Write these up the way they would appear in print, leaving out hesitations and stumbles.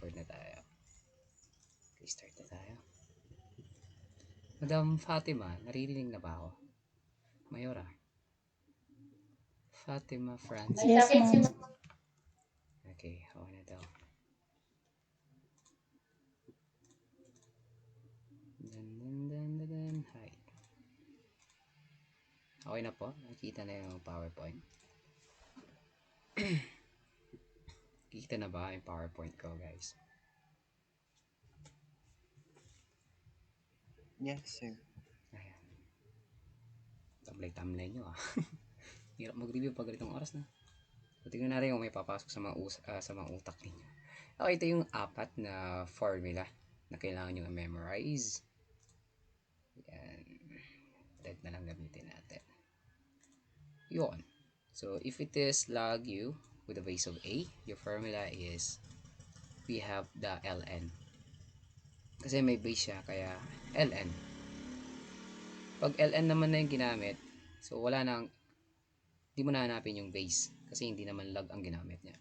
record na tayo. Okay, start na tayo. Madam Fatima, naririnig na ba ako? Mayora? Fatima Francis? Yes, ma'am. Okay, okay na daw. Hi. Okay na po? Nakikita na yung PowerPoint? Nakikita na ba yung PowerPoint ko, guys? Yes, sir. Ayan. Tablay-tamlay nyo ah. Hirap mag-review pag ganitong oras na. So, tingnan natin kung may papasok sa mga utak ninyo. Okay, ito yung 4 na formula na kailangan nyo memorize. Yan. Red na lang gamitin natin. Yun. So, if it is log u with a base of a, your formula is we have the ln. Kasi may base siya, kaya ln. Pag ln naman na yung ginamit, so wala nang, di mo na hanapin yung base. Kasi hindi naman log ang ginamit niya.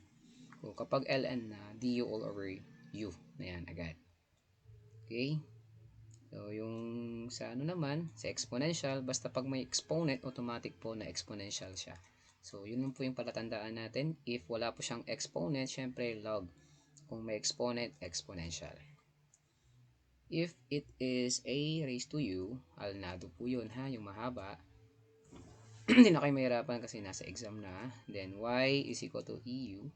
So, kapag ln na, du all over u na yan agad. Okay? So, yung sa ano naman, sa exponential, basta pag may exponent, automatic po na exponential siya. So, yun po yung palatandaan natin. If wala po siyang exponent, syempre log. Kung may exponent, exponential. If it is a raised to u, alnado po yun ha, yung mahaba. Hindi na kayo mahirapan kasi nasa exam na. Then, y is equal to eu.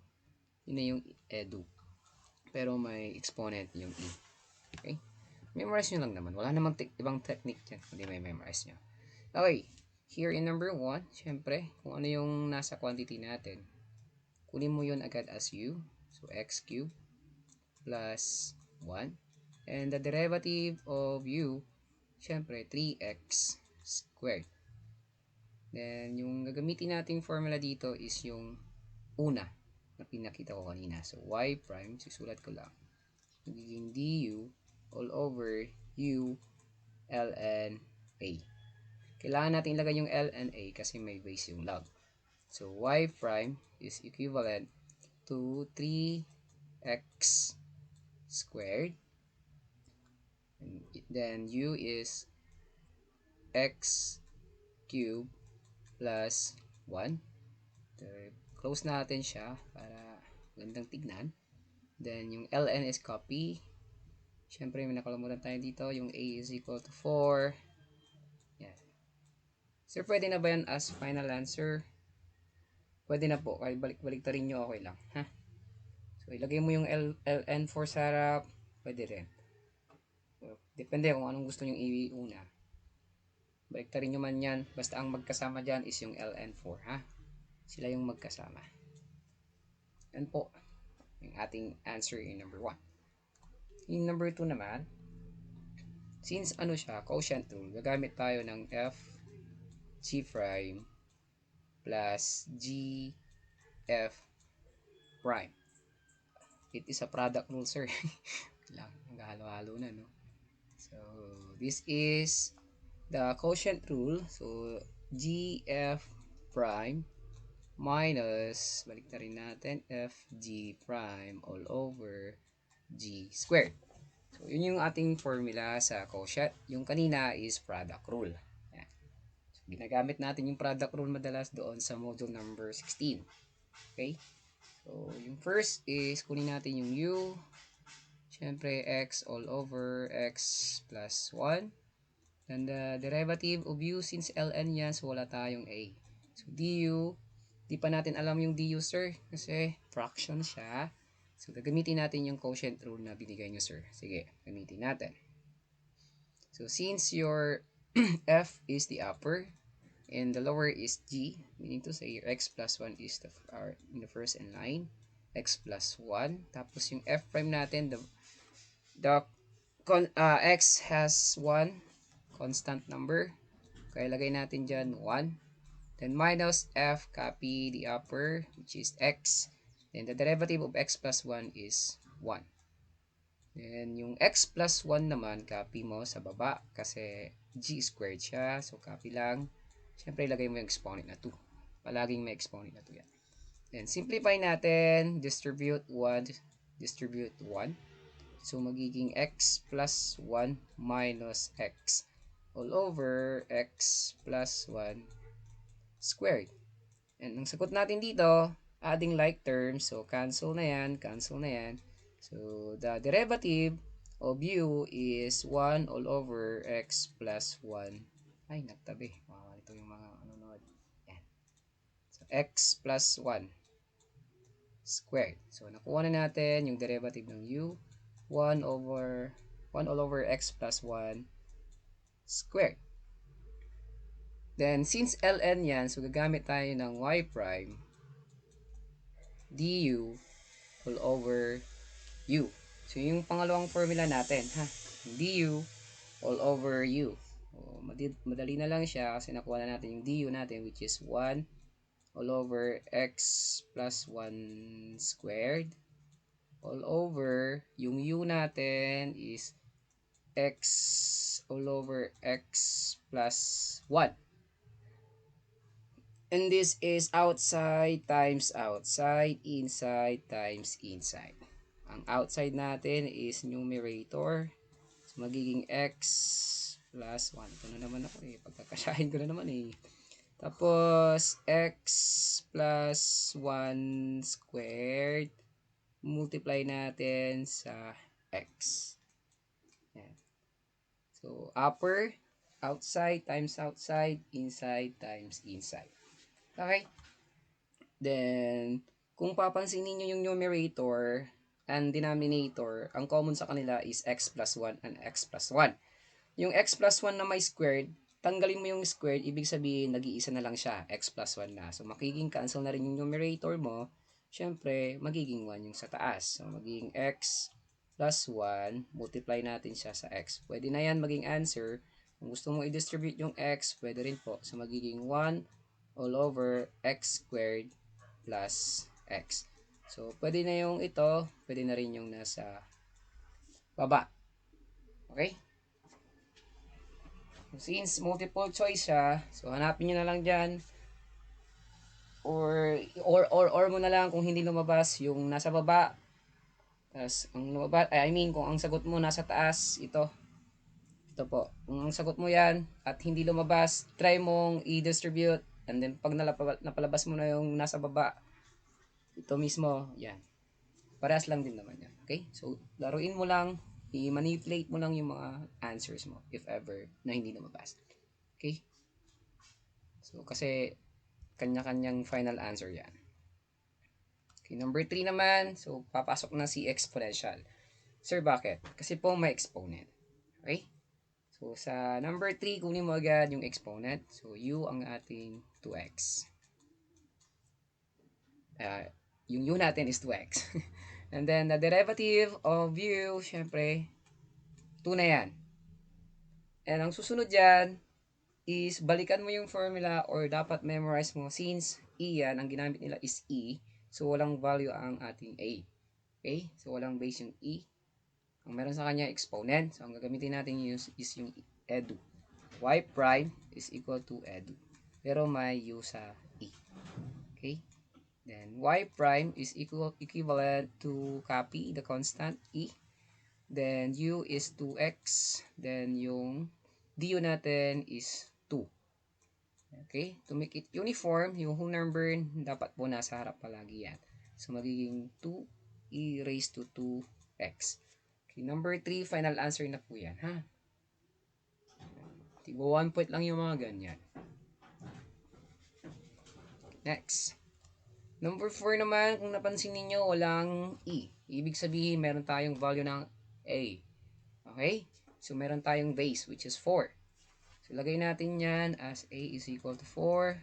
Yun na yung edu. Pero may exponent yung e. Okay? Memorize nyo lang naman. Wala namang ibang technique dyan. Hindi may memorize nyo. Okay. Here in number 1, syempre, kung ano yung nasa quantity natin, kunin mo yun agad as u. So, x cubed plus 1. And the derivative of u, syempre, 3x squared. Then, yung gagamitin nating formula dito is yung una na pinakita ko kanina. So, y prime, susulat ko lang. Magiging du all over u ln a. Kailangan natin ilagay yung ln a kasi may base yung log. So, y prime is equivalent to 3x squared. And then, u is x cubed plus 1. So, close natin siya para magandang tignan. Then, yung ln is copy. Siyempre, may nakalimutan tayo dito. Yung a is equal to 4. Yan. Sir, pwede na ba yan as final answer? Pwede na po. Kahit balik-balik ta rin nyo, okay lang. Ha? So, ilagay mo yung ln4 sa harap. Pwede rin. So, depende kung anong gusto nyo iuna. Balik ta rin nyo man yan. Basta ang magkasama dyan is yung ln4. Ha? Sila yung magkasama. Yan po. Yung ating answer in number 1. In number 2 naman, since ano siya, quotient rule, gagamit tayo ng f g prime plus g f prime. It is a product rule, sir. Lang, naghalo-halo na, no? So, this is the quotient rule. So, g f prime minus, balik na rin natin, f g prime all over g squared. So, yun yung ating formula sa quotient. Yung kanina is product rule. Yan. So, ginagamit natin yung product rule madalas doon sa module number 16. Okay? So, yung first is kunin natin yung u. Siyempre, x all over x plus 1. Then, the derivative of u, since ln yan, so wala tayong a. So, du, di pa natin alam yung du, sir, kasi fraction siya. So, gagamitin natin yung quotient rule na binigay nyo, sir. Sige, gamitin natin. So, since your f is the upper, and the lower is g, meaning to say your x plus 1 is in the first in line, x plus 1. Tapos yung f prime natin, x has 1 constant number. Kaya lagay natin dyan 1. Then minus f, copy the upper, which is x. Then the derivative of x plus 1 is 1. Then yung x plus 1 naman, copy mo sa baba kasi g squared siya. So copy lang. Siyempre, ilagay mo yung exponent na 2. Palaging may exponent na 2 yan. Then, simplify natin. Distribute 1 distribute 1. So, magiging x plus 1 minus x all over x plus 1 squared. And ang sagot natin dito, adding like terms. So, cancel na yan, cancel na yan. So, the derivative of u is 1 all over x plus 1. Ay, nagtabi. Ito yung mga nanonood. Yan. So, x plus 1 squared. So, nakuha na natin yung derivative ng u. 1 all over x plus 1 squared. Then, since ln yan, so gagamit tayo ng y prime du all over u. So, yung pangalawang formula natin, ha? Du all over u. So, madali na lang siya kasi nakuha na natin yung du natin, which is 1 all over x plus 1 squared all over yung u natin is x all over x plus 1. And this is outside times outside, inside times inside. Ang outside natin is numerator. So, magiging x plus 1. Ito na naman ako eh. Pagkakasyahin ko na naman eh. Tapos, x plus 1 squared. Multiply natin sa x. Yan. So, upper, outside times outside, inside times inside. Okay? Then, kung papansin niyo yung numerator and denominator, ang common sa kanila is x plus 1 and x plus 1. Yung x plus 1 na may squared, tanggalin mo yung squared, ibig sabihin, nag-iisa na lang siya, x plus 1 na. So, magiging cancel na rin yung numerator mo. Siyempre, magiging 1 yung sa taas. So, magiging x plus 1, multiply natin siya sa x. Pwede na yan maging answer. Kung gusto mo i-distribute yung x, pwede rin po. So, magiging 1 all over x squared plus x. So, pwede na yung ito, pwede na rin yung nasa baba. Okay? Since multiple choice siya, so hanapin nyo na lang dyan. Or mo na lang kung hindi lumabas yung nasa baba. Tapos, ang lumabas, I mean, kung ang sagot mo nasa taas, ito. Ito po. Kung ang sagot mo yan at hindi lumabas, try mong i-distribute. And then, pag napalabas mo na yung nasa baba, ito mismo, yan. Parehas lang din naman yan. Okay? So, laruin mo lang, i-manipulate mo lang yung mga answers mo, if ever, na hindi lumabas. Okay? So, kasi, kanya-kanyang final answer yan. Okay, number 3 naman, so, papasok na si exponential. Sir, bakit? Kasi po may exponent. Okay? So, sa number 3, kunin mo agad yung exponent. So, u ang ating 2x. Yung u natin is 2x. And then, the derivative of u, syempre, 2 na yan. And ang susunod dyan is balikan mo yung formula or dapat memorize mo since e yan, ang ginamit nila is e. So, walang value ang ating a. Okay? So, walang base yung e. Ang meron sa kanya, exponent. So, ang gagamitin natin is yung edu. Y prime is equal to edu. Pero may u sa e. Okay? Then, y prime is equivalent to copy the constant e. Then, u is 2x. Then, yung du natin is 2. Okay? To make it uniform, yung whole number, dapat po nasa harap palagi yan. So, magiging 2e raised to 2x. Okay, number 3, final answer na po yan, ha? Tigo 1 point lang yung mga ganyan. Next. Number 4 naman, kung napansin niyo walang e. Ibig sabihin, meron tayong value ng a. Okay? So, meron tayong base, which is 4. So, lagay natin yan as a is equal to 4.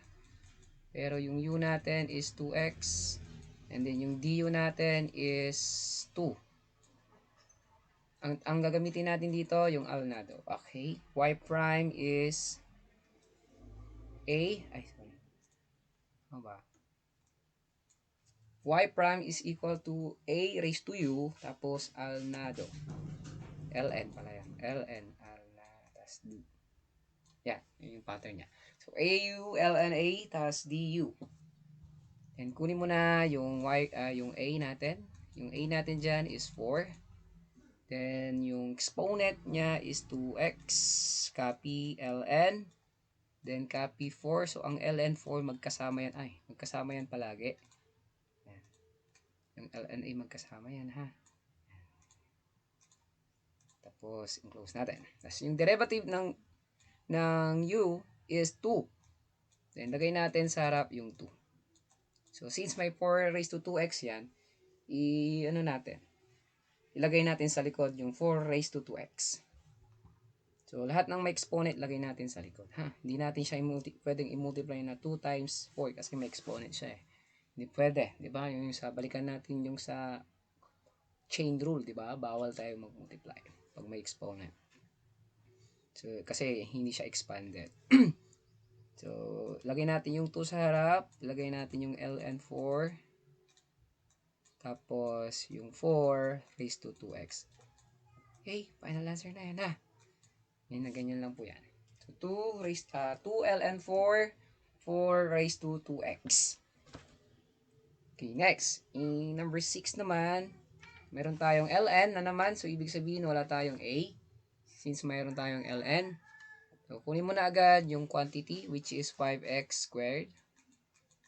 Pero yung u natin is 2x. And then, yung du natin is 2. Ang gagamitin natin dito, yung alnado. Okay? Y prime is a, ay, sorry. Ano ba? Y prime is equal to a raised to u, tapos alnado. Ln pala yan. Ln, alnadas d. Yan, yun yung pattern niya. So, au, ln a, tapos du. And kunin mo na yung y, yung a natin. Yung a natin dyan is 4. Then, yung exponent niya is 2x. Copy ln. Then, copy 4. So, ang ln 4 magkasama yan. Ay, magkasama yan palagi. Yan. Yung ln ay magkasama yan, ha. Tapos, i-close natin. Tapos, yung derivative ng u is 2. Then, lagay natin sa harap yung 2. So, since may 4 raised to 2x yan, ilagay natin sa likod yung 4 raised to 2x. So, lahat ng may exponent, lagay natin sa likod. Hindi natin siya pwedeng i-multiply na 2 times 4 kasi may exponent siya eh. Hindi pwede, di ba? Yung sa balikan natin yung sa chain rule, di ba? Bawal tayo mag-multiply pag may exponent. So, kasi hindi siya expanded. So, lagay natin yung 2 sa harap, lagay natin yung ln4, tapos yung 4 raised to 2x. Okay, final answer na yan, ha. Yan na, ganyan lang po yan. So, 2 ln4, 4 raised to 2x. Okay, next. In number 6 naman, meron tayong ln na naman. So, ibig sabihin, wala tayong a. Since mayroon tayong ln. So, kunin mo na agad yung quantity, which is 5x squared.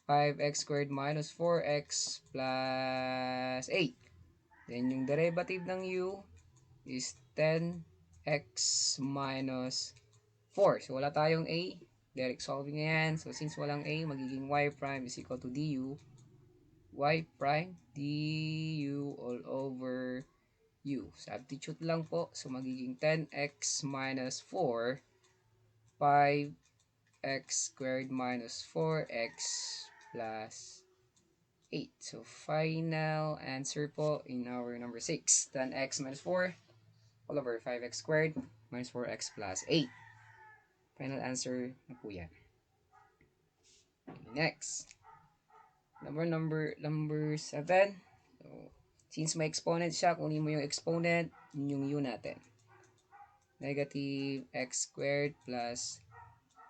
5x squared minus 4x plus 8. Then, yung derivative ng u is 10x minus 4. So, wala tayong a. Direct solving na yan. So, since walang a, magiging y prime is equal to du. Y prime du all over u. Substitute lang po. So, magiging 10x minus 4, 5x squared minus 4x plus 8. So, final answer po in our number 6. 10x minus 4 all over 5x squared minus 4x plus 8. Final answer na po yan. Okay, next. Number 7. So, since may exponent siya, kunin mo yung exponent, yung u natin. Negative x squared plus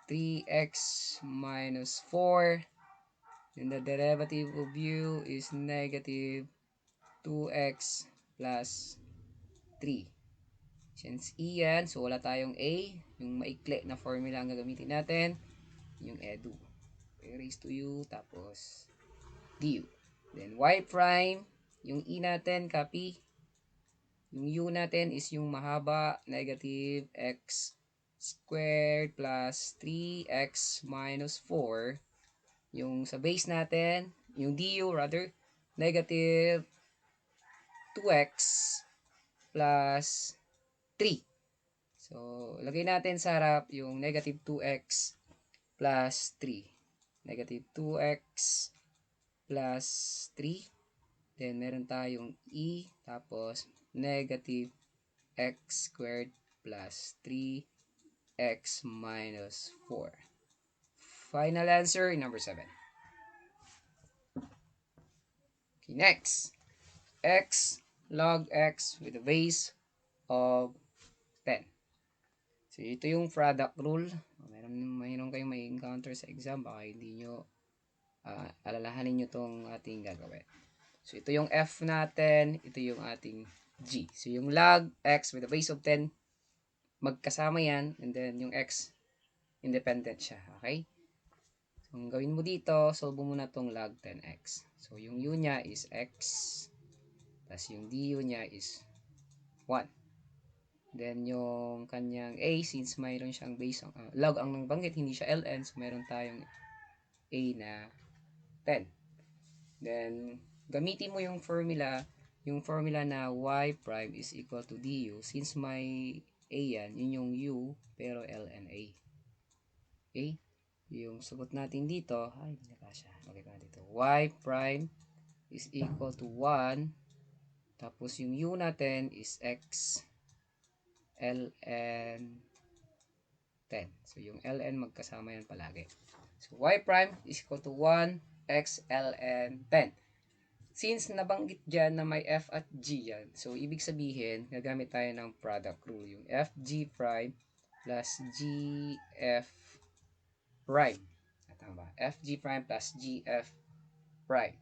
3x minus 4. And the derivative of u is negative 2x plus 3. Since e yan, so wala tayong a. Yung maikli na formula ang gagamitin natin, yung edu. Raised to u, tapos du. Then y prime, yung e natin, copy. Yung u natin is yung mahaba, negative x squared plus 3x minus 4. Yung sa base natin, yung du rather, negative 2x plus 3. So, lagay natin sa harap yung negative 2x plus 3. Negative 2x plus 3. Then, meron tayong e, tapos negative x squared plus 3x minus 4. Final answer in number 7. Okay, next. X log x with a base of 10. So, ito yung product rule. Mayroon kayong may encounter sa exam. Baka hindi nyo alalahanin nyo itong ating gagawin. So, ito yung f natin. Ito yung ating g. So, yung log x with a base of 10, magkasama yan. And then, yung x, independent siya. Okay? So, ang gawin mo dito, solve mo muna itong log 10x. So, yung u niya is x. Tapos, yung du niya is 1. Then, yung kanyang a, since mayroon siyang base, log ang nangbanggit, hindi siya ln. So, mayroon tayong a na 10. Then, gamitin mo yung formula na y prime is equal to du. Since may a yan, yun yung u, pero ln a. Okay? Yung sagot natin dito, ay, hindi na siya. Okay pa dito. Y prime is equal to 1. Tapos, yung u natin is x ln 10. So, yung ln magkasama yan palagi. So, y prime is equal to 1 x ln 10. Since nabanggit dyan na may f at g yan, so ibig sabihin, gagamit tayo ng product rule. Yung fg prime plus gf prime. Tama ba? Fg prime plus gf prime.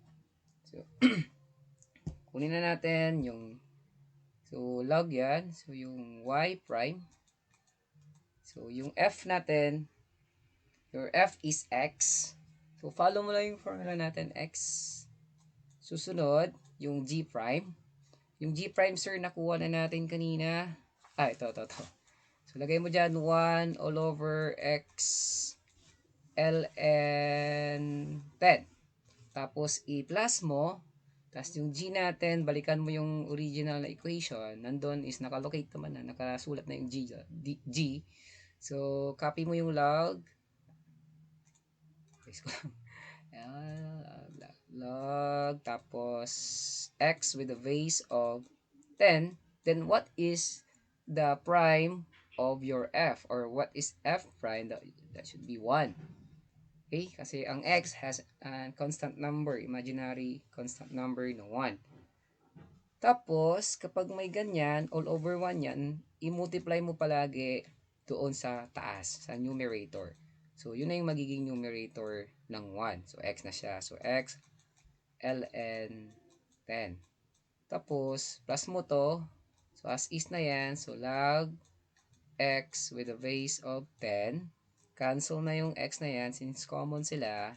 So, kunin na natin yung, so log yan, so yung y prime, so yung f natin, your f is x, so follow mo lang yung formula natin, x, susunod, yung g prime, yung g prime sir, nakuha na natin kanina, ito. So, lagay mo dyan, 1 all over x ln 10. Tapos, i-plus mo. Tapos, yung g natin, balikan mo yung original na equation. Nandun is nakalocate naman na. Nakasulat na yung g. So, copy mo yung log. Log. Tapos, x with a base of 10. Then, what is the prime of your f? Or what is f prime? That should be 1. Okay? Kasi ang x has a constant number, imaginary constant number na 1. Tapos, kapag may ganyan, all over 1 yan, i-multiply mo palagi doon sa taas, sa numerator. So, yun na yung magiging numerator ng 1. So, x na siya. So, x ln 10. Tapos, plus mo to. So, as is na yan. So, log x with a base of 10. Cancel na yung x na yan since common sila.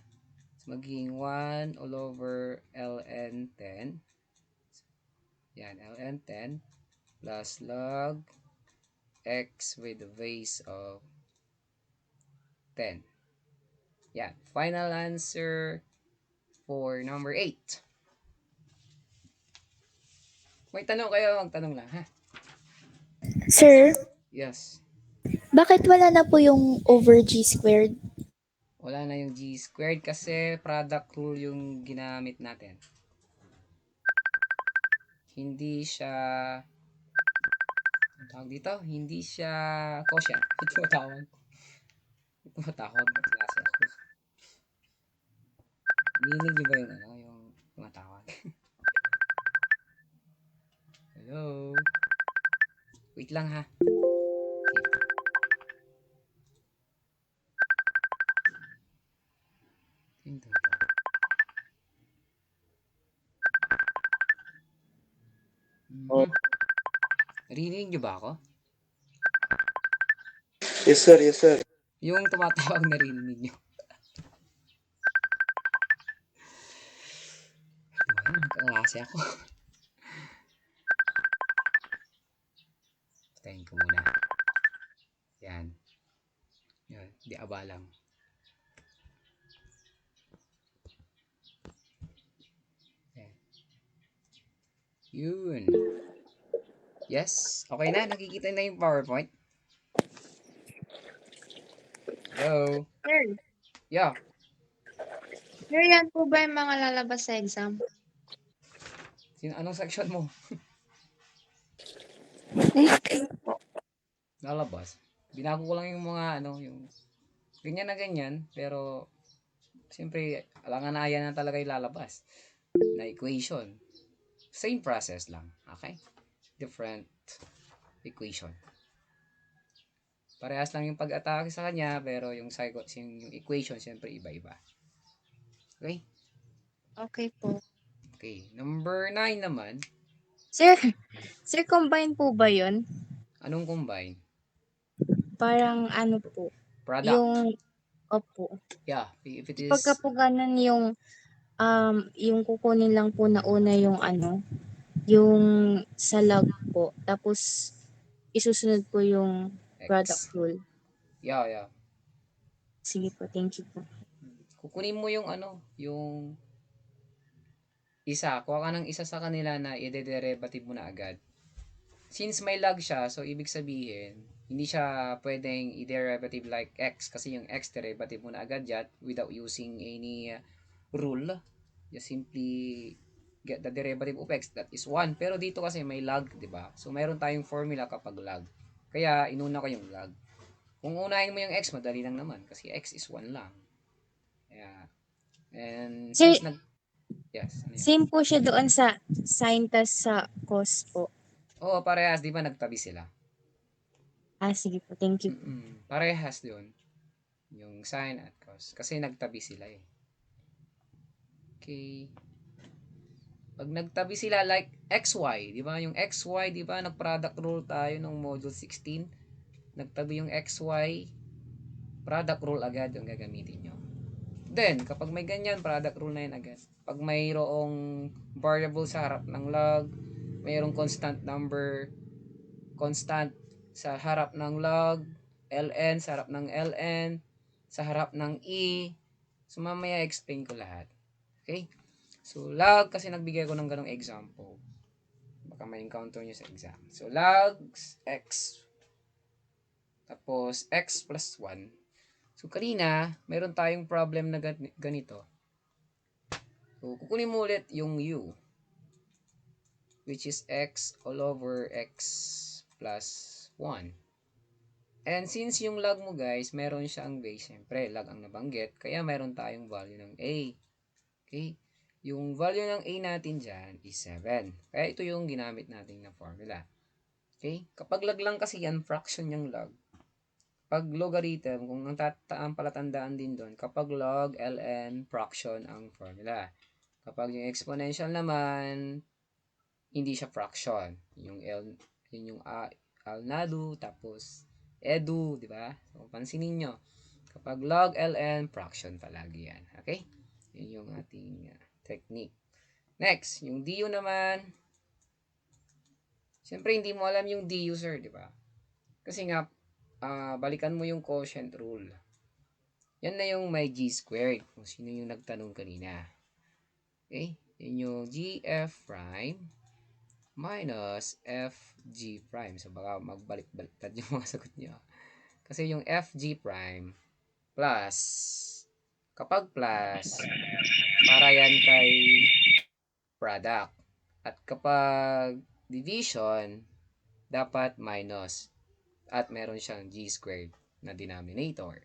So, magiging 1 all over ln 10. Yan, ln 10 plus log x with a base of 10. Yan. Final answer for number 8. May tanong kayo, magtanong lang, ha? Sir, Yes. bakit wala na po yung over G squared? Wala na yung g squared kasi product rule yung ginamit natin. Hindi siya, ang tawag dito, hindi siya quotient. Ito tawag. Ito tawag na klase ako. Narinig niyo ba yung yung tumatawag? Hello? Wait lang ha. Okay. Yung tumatawag. Narinig niyo ba ako? Yes, sir. Yes, sir. Yung tumatawag narinig niyo. Klase ako. Patayin ko muna. Yan. Yan. Di abalang. Yan. Yun. Yes. Okay na. Nakikita na yung PowerPoint. Hello? Sir, Yeah. sir, yan po ba yung mga lalabas sa exam? Anong section mo? Lalabas. Binago ko lang yung mga yung ganyan na ganyan. Pero, siyempre, alangan na talaga yung lalabas. Na equation. Same process lang. Okay? Different equation. Parehas lang yung pag-atake sa kanya, pero yung equation, siyempre, iba-iba. Okay? Okay po. Okay. Number 9 naman. Sir, combine po ba yun? Anong combine? Parang ano po, Product. yung, opo. Yeah. If it Pagka is, po ganun yung kukunin lang po na una yung yung sa log po. Tapos, isusunod po yung product X. rule. Yeah. Sige po, thank you po. Kukunin mo yung yung isa. Kuha ka ng isa sa kanila na i-derivative mo na agad. Since may log siya, so ibig sabihin, hindi siya pwedeng i-derivative like x kasi yung x derivative mo na agad yan without using any rule. Just simply get the derivative of x, that is 1. Pero dito kasi may log, di ba? So mayroon tayong formula kapag log. Kaya inuna ko yung log. Kung unahin mo yung x, madali lang naman kasi x is 1 lang. Kaya, and Sir, since yes, ano yun? same po siya doon sa sin tas sa cos po. Oo, parehas, di ba nagtabi sila? Sige po, thank you po. Parehas yun. Yung sin at cos. Kasi nagtabi sila eh. Okay. Pag nagtabi sila like XY, di ba? Yung XY, di ba? Nag-product rule tayo nung module 16. Nagtabi yung XY, product rule agad yung gagamitin nyo. Then, kapag may ganyan, product rule na yun agad. Pag mayroong variable sa harap ng log, mayroong constant number, constant sa harap ng log, ln sa harap ng ln, sa harap ng e. So, mamaya explain ko lahat. Okay? So, log, kasi nagbigay ko ng ganong example. Baka may encounter nyo sa exam. So, logs x, tapos x plus 1. So, kanina, meron tayong problem na ganito. So, kukunin mo ulit yung u, which is x all over x plus 1. And since yung log mo guys, meron siyang base, siyempre, log ang nabanggit, kaya meron tayong value ng a. Okay? Yung value ng a natin dyan is 7. Kaya ito yung ginamit natin na formula. Okay? Kapag log lang kasi yan, fraction yung log. Pag logarithm, kung ang palatandaan din doon, kapag log, ln, fraction ang formula. Kapag yung exponential naman, hindi siya fraction. Yung L, yun yung alnado, tapos edu, di ba? So, pansinin nyo. Kapag log, ln, fraction palagi yan. Okay? Yun yung ating technique. Next, yung du naman, siyempre hindi mo alam yung du, sir, di ba? Kasi nga, balikan mo yung quotient rule. Yan na yung may g squared, kung sino yung nagtanong kanina. Okay? Yun yung gf prime minus fg prime. So, baka magbalik-baliktad yung mga sagot nyo. Kasi yung fg prime plus, kapag plus, para yan kay product. At kapag division, dapat minus. At meron siyang g squared na denominator.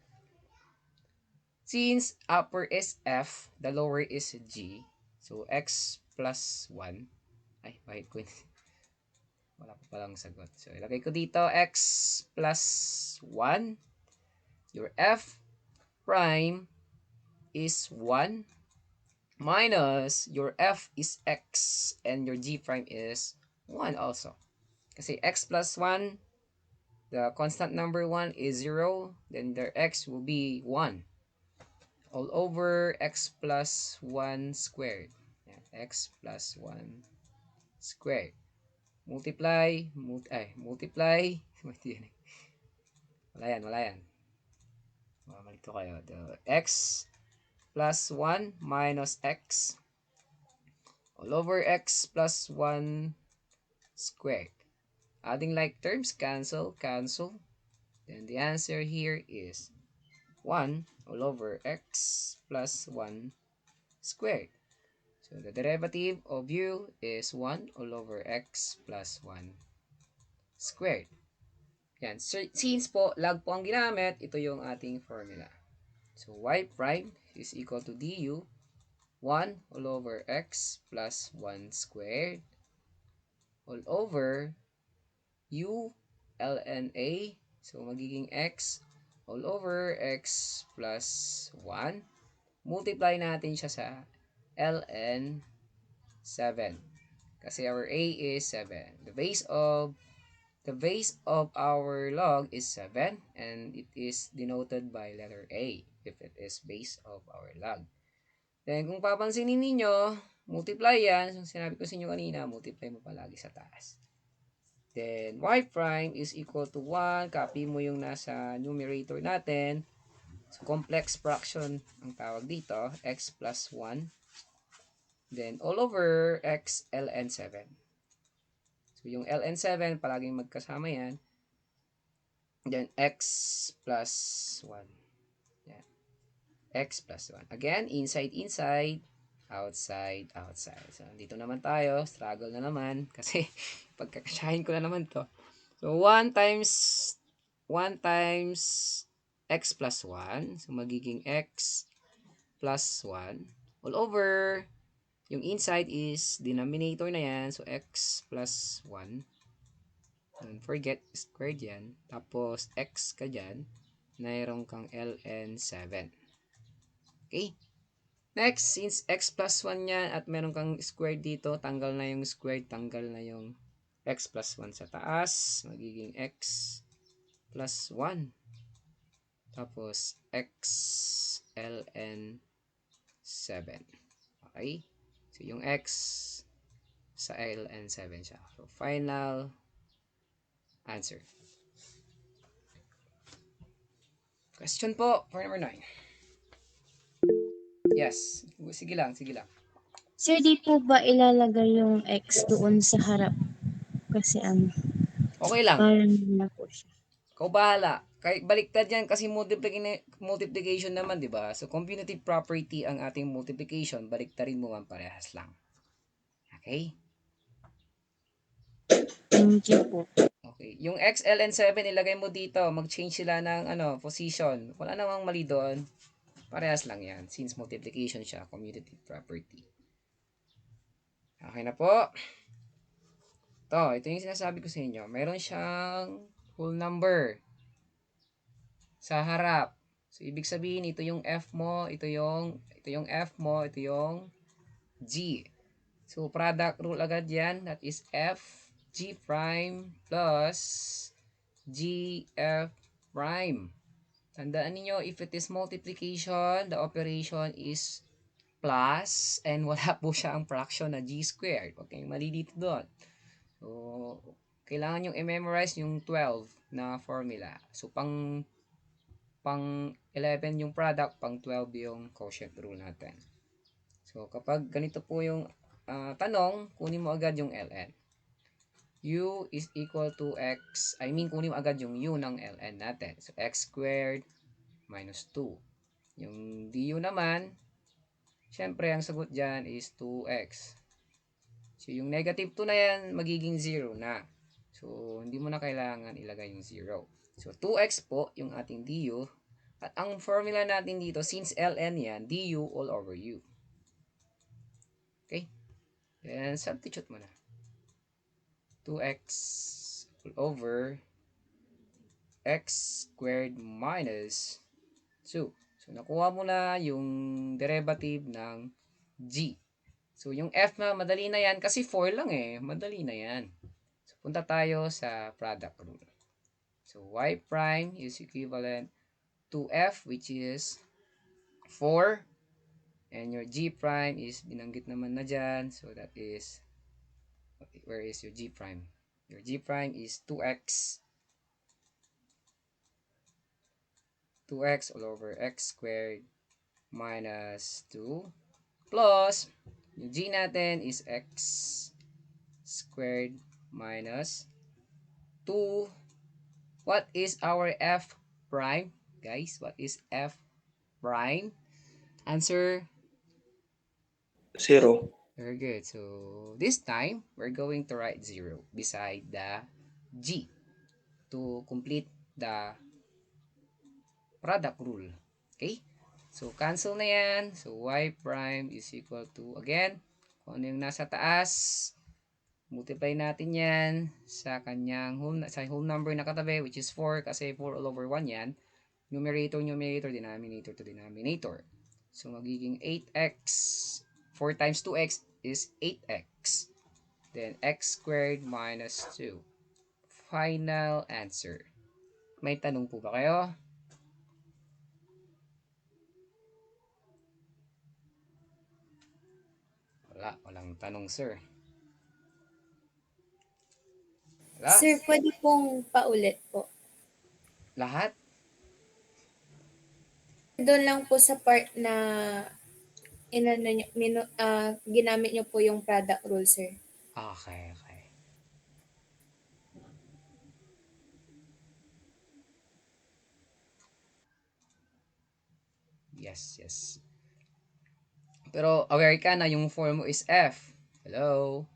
Since upper is f, the lower is g, so x plus 1, ay, bakit ko wala pa palang sagot. So, ilagay ko dito, x plus 1, your f prime is 1, minus your f is x, and your g prime is 1 also. Kasi x plus 1, the constant number 1 is 0, then their x will be 1. All over x plus 1 squared. Yan, x plus 1 squared. Multiply. Wala yan. Malito kayo. The x plus 1 minus x all over x plus 1 squared. Adding like terms, cancel. Then the answer here is 1 all over x plus 1 squared. So, the derivative of u is 1 all over x plus 1 squared. Yan. So, since po, log po ang ginamit, ito yung ating formula. So, y prime is equal to du 1 all over x plus 1 squared all over u ln a. So, magiging x all over x plus 1. Multiply natin siya sa ln 7. Kasi our a is 7. The base of our log is 7 and it is denoted by letter a if it is base of our log. Then, kung papansinin ninyo, multiply yan. So, sinabi ko sa inyo kanina, multiply mo palagi sa taas. Then, y prime is equal to 1. Copy mo yung nasa numerator natin. So, complex fraction ang tawag dito. X plus 1. Then, all over x ln 7. So, yung ln 7, palaging magkasama yan. Then, x plus 1. Yan. X plus 1. Again, inside, outside. So, dito naman tayo. Struggle na naman. Kasi, pagkakasyahin ko na naman to. So, 1 times x plus 1. So, magiging x plus 1 all over, yung inside is denominator na yan. So, x plus 1. Don't forget, squared yan. Tapos, x ka dyan. Mayroon kang ln 7. Okay? Next, since x plus 1 yan at meron kang squared dito, tanggal na yung squared, tanggal na yung x plus 1 sa taas. Magiging x plus 1. Tapos, x ln 7. Okay? So, yung x sa ln 7 siya. So, final answer. Question po for number 9. Yes. Sige lang, sige lang. Sir, di po ba ilalagay yung X doon sa harap? Kasi Okay lang. parang na po siya. Ikaw bahala. Kahit baliktad yan kasi multiplication naman, di ba? So, commutative property ang ating multiplication. Baliktarin mo man parehas lang. Okay? Thank you po. Okay. Yung x, l, and 7, ilagay mo dito. Mag-change sila ng position. Wala namang mali doon. Parehas lang yan. Since multiplication siya, commutative property. Okay na po. Ito yung sinasabi ko sa inyo. Meron siyang whole number sa harap. So, ibig sabihin, ito yung F mo, ito yung F mo, ito yung G. So, product rule agad yan. That is F G prime plus G F prime. Tandaan niyo, if it is multiplication, the operation is plus and wala po siya ang fraction na G squared. Huwag kayong mali dito doon. So, kailangan yung i-memorize yung 12 na formula. So, pang 11 yung product, pang 12 yung quotient rule natin. So, kapag ganito po yung tanong, kunin mo agad yung ln. U is equal to x, kunin mo agad yung u ng ln natin. So, x squared minus 2. Yung du naman, syempre, ang sagot dyan is 2x. So, yung negative 2 na yan, magiging 0 na. So, hindi mo na kailangan ilagay yung 0. So, 2x po yung ating du. At ang formula natin dito, since ln yan, du all over u. Okay? Then, substitute mo na. 2x all over x squared minus 2. So, nakuha mo na yung derivative ng g. So, yung f na, madali na yan kasi 4 lang eh. Madali na yan. So, punta tayo sa product rule. So, y prime is equivalent to f, which is 4. And your g prime is binanggit naman na dyan. So, that is, where is your g prime? Your g prime is 2x. 2x all over x squared minus 2 plus yung g natin is x squared minus 2. What is our f prime? Guys, what is f prime? Answer? 0. Very good. So, this time, we're going to write 0 beside the g to complete the product rule. Okay? So, cancel na yan. So, y prime is equal to, again, kung ano yung nasa taas, multiply natin yan sa kanyang whole number na katabi, which is 4, kasi 4 all over 1 yan. Numerator, denominator to denominator. So, magiging 8x. 4 times 2x is 8x. Then, x squared minus 2. Final answer. May tanong po ba kayo? Walang tanong, sir. Wala? Sir, pwede pong paulit po. Lahat? Doon lang po sa part na ginamit niyo po yung product rule, sir. Okay. Yes. Pero aware ka na yung form mo is F. Hello?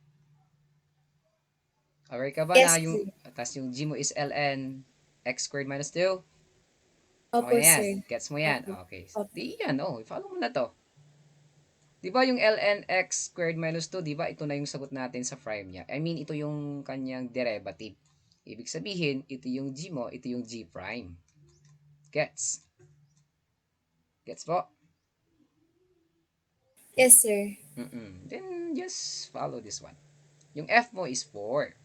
Aware ka ba Yes, na yung, sir. tas yung G mo is ln x squared minus 2? Opo, Okay na yan. sir. Gets mo yan? Opo. Okay. Opo. Di yan, follow mo na to. Di ba yung ln x squared minus 2, di ba ito na yung sagot natin sa prime niya? Ito yung kanyang derivative. Ibig sabihin, ito yung G mo, ito yung G prime. Gets? Gets po? Yes, sir. Then, just follow this one. Yung f mo is 4.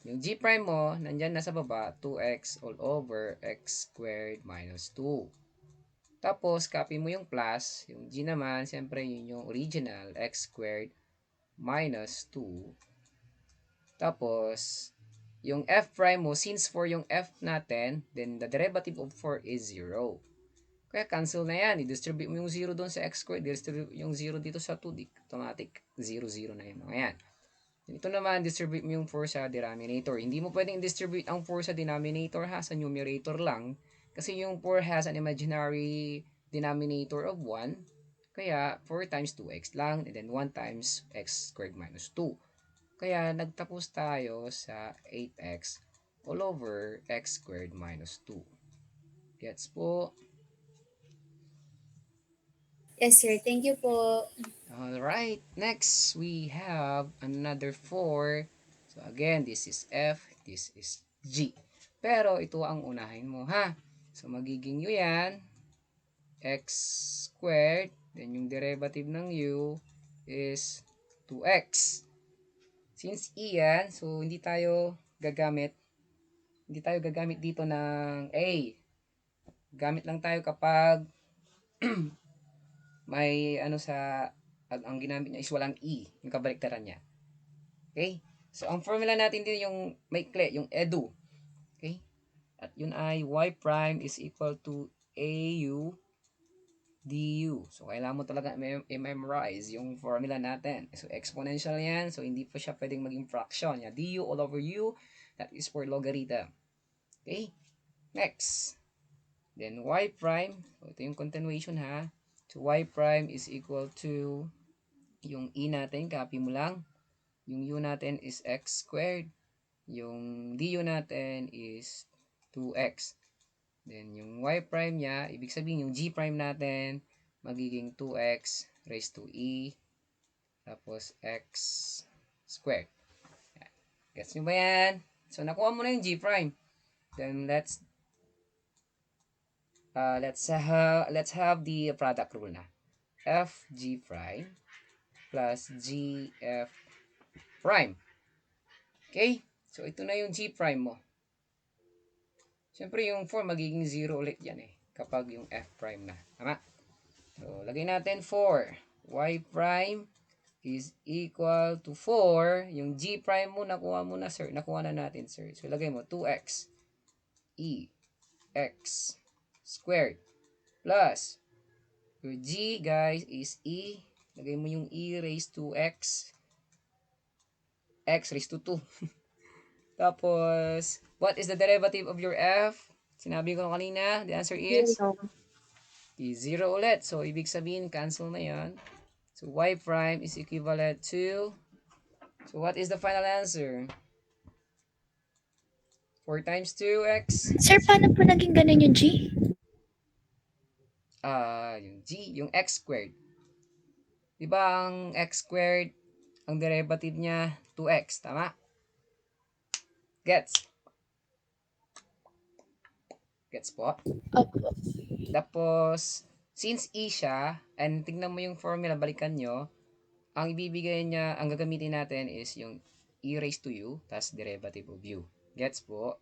Yung g prime mo, nandyan na sa baba, 2x all over x squared minus 2. Tapos, copy mo yung plus. Yung g naman, siyempre yun yung original, x squared minus 2. Tapos, yung f prime mo, since 4 yung f natin, then the derivative of 4 is 0. Kaya cancel na yan. I-distribute mo yung 0 doon sa x squared. I-distribute yung 0 dito sa 2. Automatic. 0, 0 na yung mga yan. Ito naman, distribute mo yung 4 sa denominator. Hindi mo pwedeng distribute ang 4 sa denominator ha, sa numerator lang. Kasi yung 4 has an imaginary denominator of 1. Kaya 4 times 2x lang, and then 1 times x squared minus 2. Kaya nagtapos tayo sa 8x all over x squared minus 2. Gets po? Yes, sir. Thank you po. Alright, next we have another 4. So again, this is F, this is G. Pero ito ang unahin mo ha. So magiging U yan, x squared, then yung derivative ng U is 2x. Since E yan, so hindi tayo gagamit dito ng A. Gamit lang tayo kapag may ang ginamit niya is walang E, yung kabaliktaran niya. Okay? So, ang formula natin din yung maikli, yung edu. Okay? At yun ay y prime is equal to AU du. So, kailangan mo talaga i-memorize yung formula natin. So, exponential yan. So, hindi pa siya pwedeng maging fraction. Yeah, du all over u, that is for logarithm. Okay? Next. Then, y prime. So, ito yung continuation ha. So, y prime is equal to yung e natin, copy mo lang. Yung u natin is x squared. Yung du natin is 2x. Then, yung y prime niya, ibig sabihin yung g prime natin, magiging 2x raised to e, tapos x squared. Gets nyo ba yan? So, nakuha mo na yung g prime. Then, let's have the product rule na. F g prime plus g f prime. Okay? So, ito na yung g prime mo. Siyempre, yung 4 magiging 0 ulit yan eh. Kapag yung f prime na. Tama? So, lagay natin 4. Y prime is equal to 4. Yung g prime mo, nakuha mo na, sir. Nakuha na natin, sir. So, lagay mo 2x e x squared plus your g, guys, is e. Lagay mo yung e raised to x raised to 2. Tapos, what is the derivative of your f? Sinabi ko kanina, the answer is 0. 0 ulit. So, ibig sabihin, cancel na yan. So, y prime is equivalent to, so what is the final answer? 4 times 2x. Sir, paano po naging ganun yung G? Yung g, yung x squared. Diba ang x squared, ang derivative niya, 2x. Tama? Gets? Gets po? Opo. Tapos, since e siya, and tignan mo yung formula, balikan nyo, ang ibibigay niya, ang gagamitin natin is yung e raised to u, tas derivative of u. Gets po?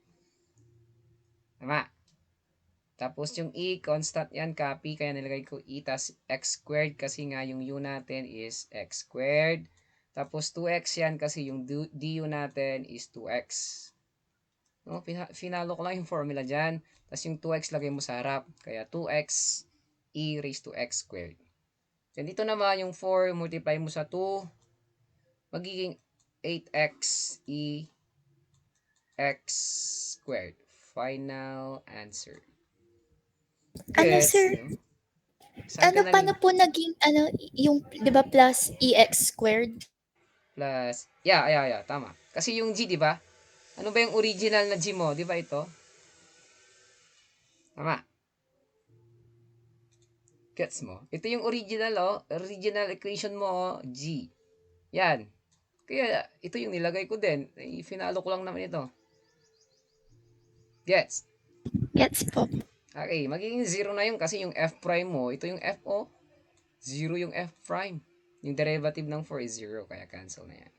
Tama? Tapos yung e, constant yan, copy, kaya nilagay ko e tas x squared kasi nga yung u natin is x squared. Tapos 2x yan kasi yung du natin is 2x. No, finalo ko lang yung formula dyan. Tapos yung 2x lagay mo sa harap. Kaya 2x e raised to x squared. Then dito naman yung 4, multiply mo sa 2. Magiging 8x e x squared. Final answer. Ano, Gets sir? nyo? Saan ka Paano po naging, yung, di ba, plus EX squared? Plus, yeah, tama. Kasi yung G, di ba? Ano ba yung original na G mo? Di ba ito? Tama. Gets mo? Ito yung original, oh. Original equation mo, oh. G. Yan. Kaya, ito yung nilagay ko din. Finalo ko lang naman ito. Gets? Gets po. Okay, magiging 0 na yun kasi yung F prime mo, ito yung F, oh. 0 yung f prime. Yung derivative ng 4 is 0, kaya cancel na yan.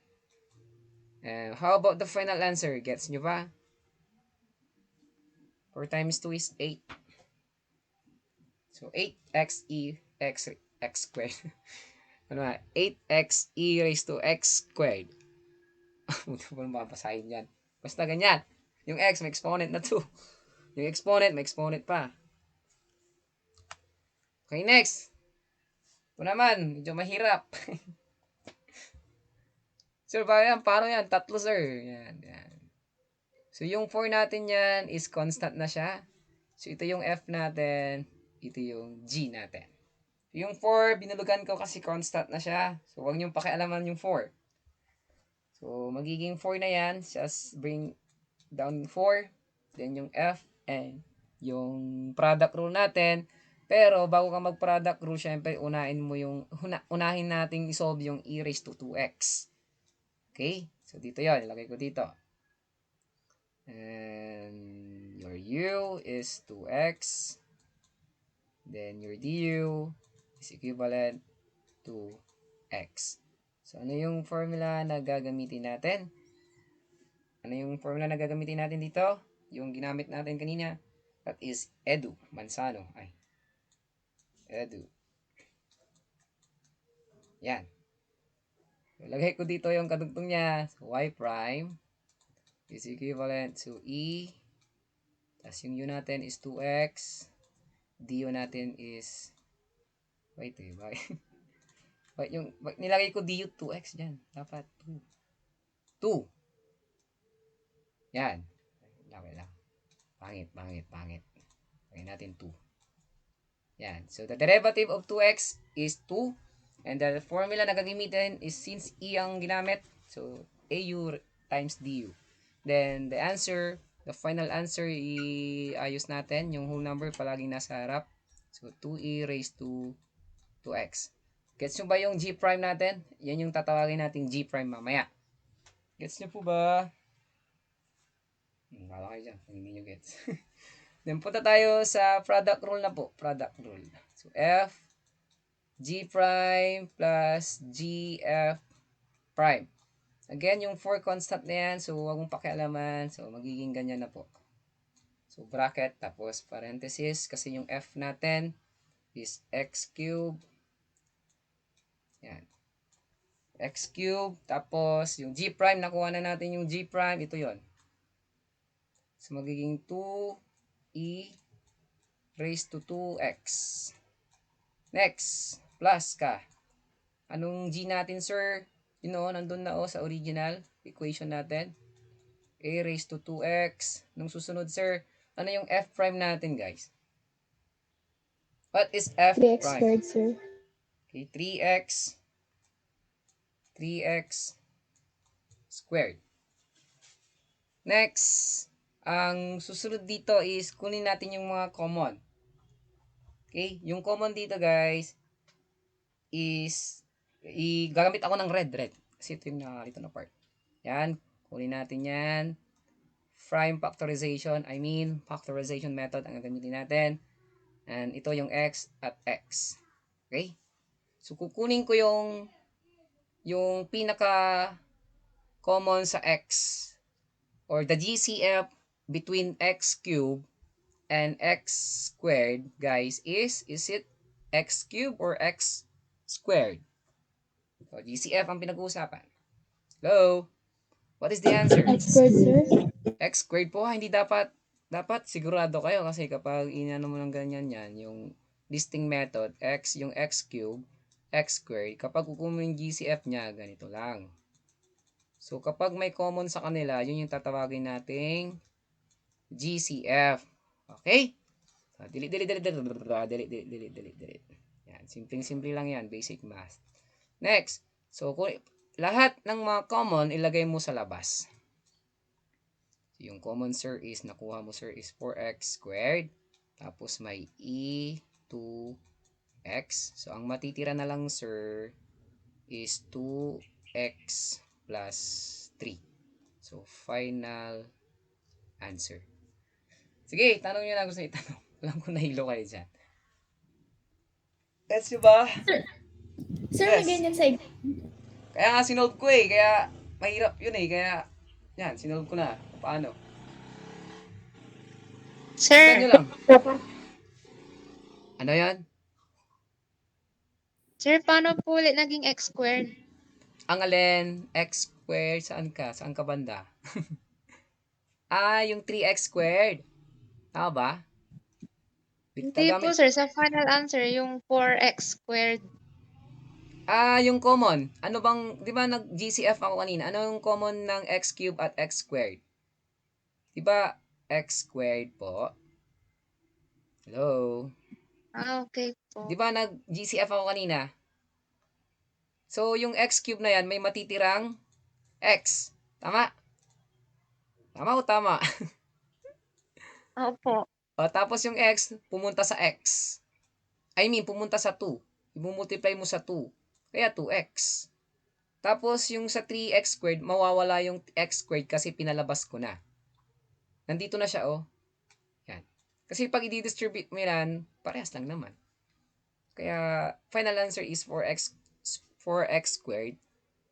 And how about the final answer? Gets nyo ba? 4 times 2 is 8. So, 8x e x squared. Ano nga? 8x e raised to x squared. Hindi mo naman mapasahin yan. Basta ganyan. Yung x, may exponent na 2. Yung exponent, may exponent pa. Okay, next. Ito naman, medyo mahirap. Sir, paano yan? Tatlo, sir. Yan. So, yung 4 natin yan is constant na siya. So, ito yung f natin. Ito yung g natin. Yung 4, binulugan ko kasi constant na siya. So, huwag niyong pakialaman yung 4. So, magiging 4 na yan. Just bring down 4. Then, yung f and yung product rule natin. Pero, bago ka mag-product rule, syempre, unahin nating isolve yung e raised to 2x. Okay? So, dito yon, ilagay ko dito. And your u is 2x. Then, your du is equivalent to x. So, ano yung formula na gagamitin natin? Ano yung formula na gagamitin natin dito? Yung ginamit natin kanina. That is edu. Mansano. Edu. Yan. Lagay ko dito yung kadugtong niya. So, y prime is equivalent to e. Tapos yung u natin is 2x. Du natin is... Wait. Nilagay ko du 2x dyan. Dapat 2. 2. Yan. Okay lang. Pangit. Lagay natin 2. Yan. So, the derivative of 2x is 2. And the formula na gagamitin is since e ang ginamit. So, au times du. Then, the final answer, iayos natin. Yung whole number palaging nasa harap. So, 2e raised to 2x. Gets nyo ba yung g prime natin? Yan yung tatawagin natin g prime mamaya. Gets nyo po ba? Wala kayo dyan kung hindi nyo gets. Then, punta tayo sa product rule na po. Product rule. So, f g prime plus gf prime. Again, yung 4 constant na yan. So, huwag mong pakialaman. So, magiging ganyan na po. So, bracket. Tapos, parenthesis. Kasi yung f natin is x cube. Yan. X cube. Tapos, yung g prime. Nakuha na natin yung g prime. Ito yon. So, magiging 2e raised to 2x. Next, plus ka. Anong g natin, sir? You know, nandun na sa original equation natin. A raised to 2x. Nung susunod, sir, ano yung f prime natin, guys? What is f 3x prime? squared, sir. Okay, 3x squared. Next, ang susunod dito is kunin natin yung mga common. Okay, yung common dito, guys, is gagamit ako ng red. Kasi ito yung nakalito na part. Yan, kunin natin yan. Factorization method ang gagamitin natin. And ito yung x at x. Okay? So, kukunin ko yung pinaka common sa x or the GCF between x cubed and x squared, guys, is it x cubed or x squared? So, GCF ang pinag-uusapan. Hello? What is the answer? X squared, sir. X squared po, hindi dapat sigurado kayo kasi kapag inano mo ng ganyan yan, yung listing method, yung x cube, x squared, kapag kukunin yung GCF niya, ganito lang. So, kapag may common sa kanila, yun yung tatawagin nating GCF. Okay? So, delete. Yan, simple lang yan, basic math. Next, so kung lahat ng mga common, ilagay mo sa labas. Yung common, sir, is nakuha mo, sir, is 4x squared. Tapos may e2x. So, ang matitira na lang, sir, is 2x plus 3. So, final answer. Sige, tanong nyo na gusto itanong. Alam ko nahilo kayo dyan. Gets nyo ba? Sir, may Yes. ganyan sa Kaya nga sinolve ko eh. Kaya mahirap yun eh. Kaya yan, sinolve ko na. Paano? Tignan Sir, nyo lang. Ano yan? sir, paano po ulit naging x squared? Ang alin, x squared, saan ka? Saan ka banda? Yung 3x squared. Tama ba? Hindi po, Gagamit. sir. Sa final answer, yung 4x squared. Yung common. Ano bang, di ba nag-GCF ako kanina? Ano yung common ng x cubed at x squared? Di ba x squared po? Hello? Okay Di po. ba nag-GCF ako kanina? So, yung x cube na yan, may matitirang x. Tama? Tama o tama? Opo. Tapos yung x, pumunta sa x. Pumunta sa 2. I-multiply mo sa 2. Kaya 2x. Tapos yung sa 3x squared, mawawala yung x squared kasi pinalabas ko na. Nandito na siya, oh. Yan. Kasi pag i-distribute mo yan, parehas lang naman. Kaya, final answer is 4x squared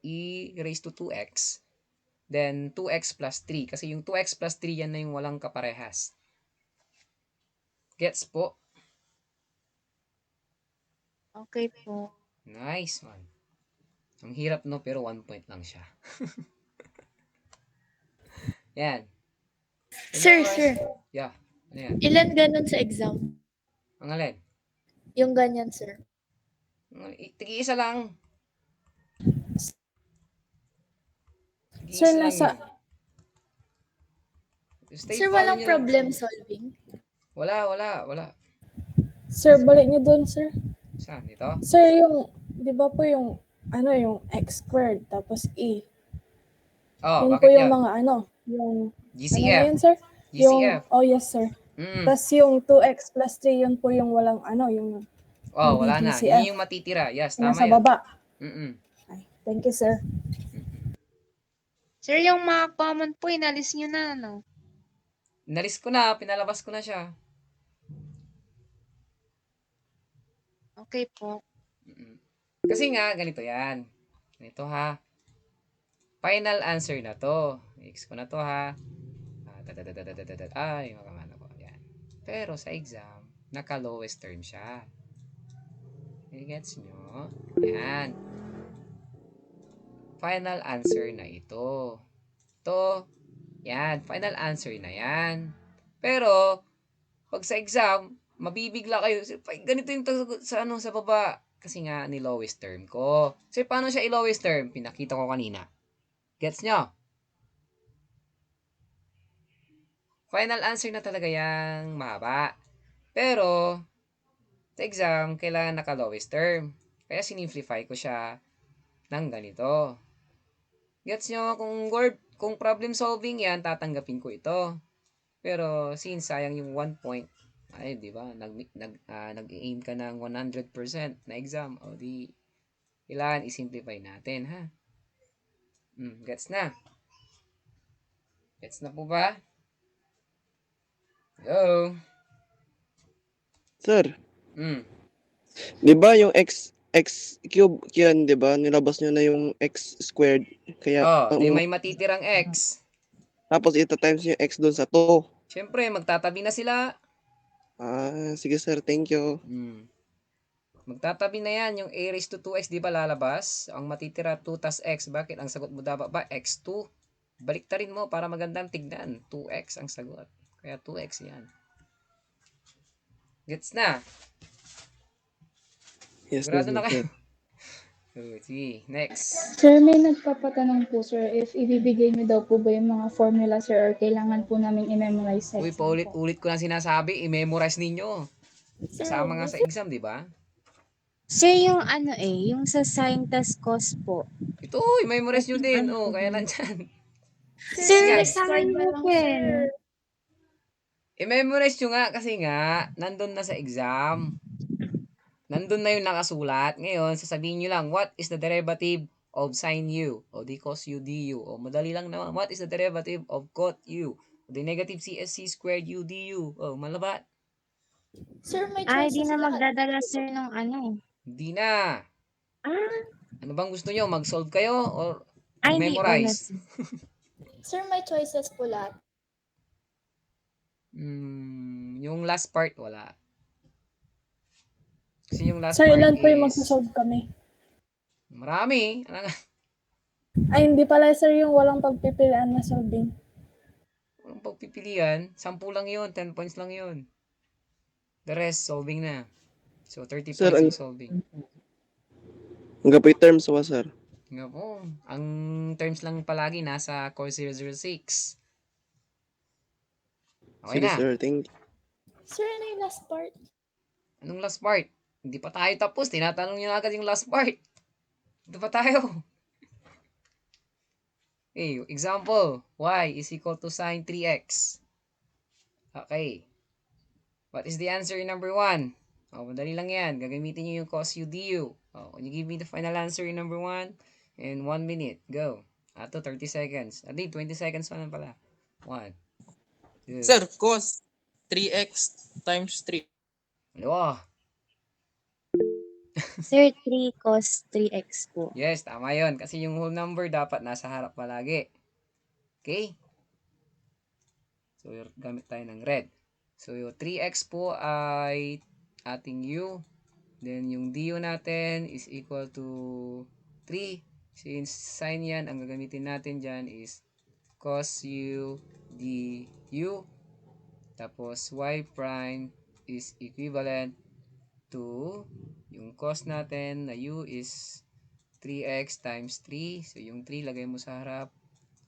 e raised to 2x. Then, 2x plus 3. Kasi yung 2x plus 3, yan na yung walang kaparehas. Gets po? Okay po. Nice one. Ang hirap no, pero 1 point lang siya. Yan. Sir, Remember, sir. yeah. Ano yan? Ilan ganun sa exam? Ang alin? Yung ganyan, sir. Tigi-isa lang. Sir, Tigi-isa lang nasa... yun. Stay, Sir, follow walang nyo lang. problem solving. Wala. Sir, balik niyo doon, sir. Saan? Ito? Sir, yung, di ba po yung, yung x squared, tapos e. Oh, Yun po bakit yung yan? mga yung, ano na GCF. yun, sir? GCF. Oh yes, sir. Mm. Tapos yung 2x plus 3, yun po yung walang, yung Oh, wala hindi na. GCF. Yun yung matitira. Yes, tama Nasa yan. baba. Mm-mm. Ay, thank you, sir. Sir, yung mga common po, inalis nyo na, no? Nalis ko na. Pinalabas ko na siya. Okay po. Mm-mm. Kasi nga, ganito yan. Ganito ha. Final answer na to. X ko na to ha. Ay, makamana ko. Yan. Pero sa exam, naka-lowest term siya. Gets nyo? Yan. Final answer na ito. Ito, yan. Final answer na yan. Pero, pag sa exam, mabibigla kayo. Ganito yung sa baba. Kasi nga, ni lowest term ko. So, paano siya i-lowest term? Pinakita ko kanina. Gets nyo? Final answer na talaga yang mahaba. Pero, sa exam, kailangan naka-lowest term. Kaya sinimplify ko siya ng ganito. Gets nyo? Kung problem solving yan, tatanggapin ko ito. Pero, since sayang yung 1 point, ay, di ba? Nag-aim ka ng 100% na exam. O di, kailangan i-simplify natin, ha? Gets na? Gets na po ba? Hello? Sir, Mm. di ba yung x cube yan, di ba? Nilabas nyo na yung x squared. Kaya, Di may matitirang x. tapos ito times yung x doon sa 2. Siyempre, magtatabi na sila. Sige sir, thank you. Magtatabi na yan. Yung a raised to 2x, di ba lalabas? Ang matitira 2 tas x. Bakit? Ang sagot mo dapat ba? x2. Baliktarin mo para magandang tignan. 2x ang sagot. Kaya 2x yan. Gets na? Yes, Sigurado na sir. kayo? Sige, next. Sir, may nagpapatanong po, sir, if ibibigay niyo daw po ba yung mga formula, sir, or kailangan po namin i-memorize sa Uy, exam po? paulit-ulit ko na sinasabi. I-memorize ninyo. Kasama nga sa exam, di ba? Sir, yung yung sa sin tas cos po. Ito, i-memorize nyo din. Ano po Kaya yun? nandyan. Sir, Yan. sa akin ba lang, open. sir? I-memorize nyo nga kasi nga, nandun na sa exam. Nandun na yung nakasulat. Ngayon, sasabihin nyo lang, what is the derivative of sin u? O di cos u du. O madali lang naman, what is the derivative of cot u? O di negative CSC squared u du. O malabat. Sir, may Ay, choices di na lahat. magdadala, sir, nung Hindi na. Ah, Ano bang gusto nyo? Mag-solve kayo or hindi ko na. memorize? Sir, may choices po lahat. Yung last part, wala. Kasi yung last Sir, part ilan po yung is magsasolve kami? marami. Ay, hindi pala sir yung walang pagpipilian na solving. Walang pagpipilian. 10 lang yun. 10 points lang yun. The rest, solving na. So, 30 Sir, points ang yung solving. gapoy terms wa, sir. Nga po. Ang terms lang palagi nasa Core 006. Okay Sige, na. sir. Thank you. Sir, ano yung last part? Anong last part? Hindi pa tayo tapos. Tinatanong nyo agad yung last part. Ito pa tayo. Okay, example. Y is equal to sine 3x. Okay. What is the answer in number 1? Oh, madali lang yan. Gagamitin nyo yung cos u du. Oh, can you give me the final answer in number 1? In 1 minute. Go. Ato, 30 seconds. Adi, 20 seconds pa lang pala. 1, 2, Sir, cos 3x times 3. dalawa. Sir, 3 cos 3x po. Yes, tama yon. Kasi yung whole number dapat nasa harap palagi. Okay? So, gamit tayo ng red. So, yung 3x po ay ating u. Then, yung du natin is equal to 3. Since sin yan, ang gagamitin natin dyan is cos u du. Tapos, y prime is equivalent to yung cos natin na u is 3x times 3. So, yung 3 lagay mo sa harap.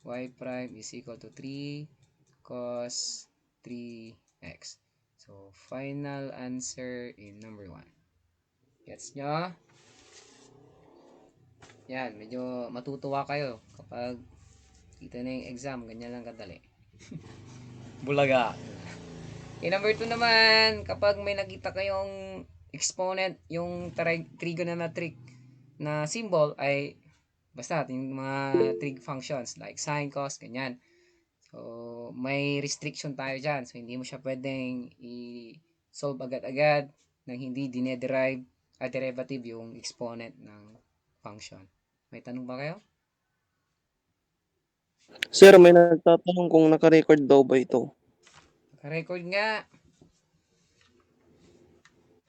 Y prime is equal to 3 cos 3x. So, final answer in number 1. Gets nyo? Yan, medyo matutuwa kayo kapag kita na yung exam. Ganyan lang kadali. Bulaga. Okay, number 2 naman, kapag may nakita kayong exponent, yung trigonometric na symbol ay basta yung mga trig functions like sine, cos, ganyan. So, may restriction tayo dyan. So, hindi mo siya pwedeng i-solve agad-agad nang hindi dinederive at derivative yung exponent ng function. May tanong ba kayo? Sir, may nagtatanong kung naka-record daw ba ito. Naka-record nga.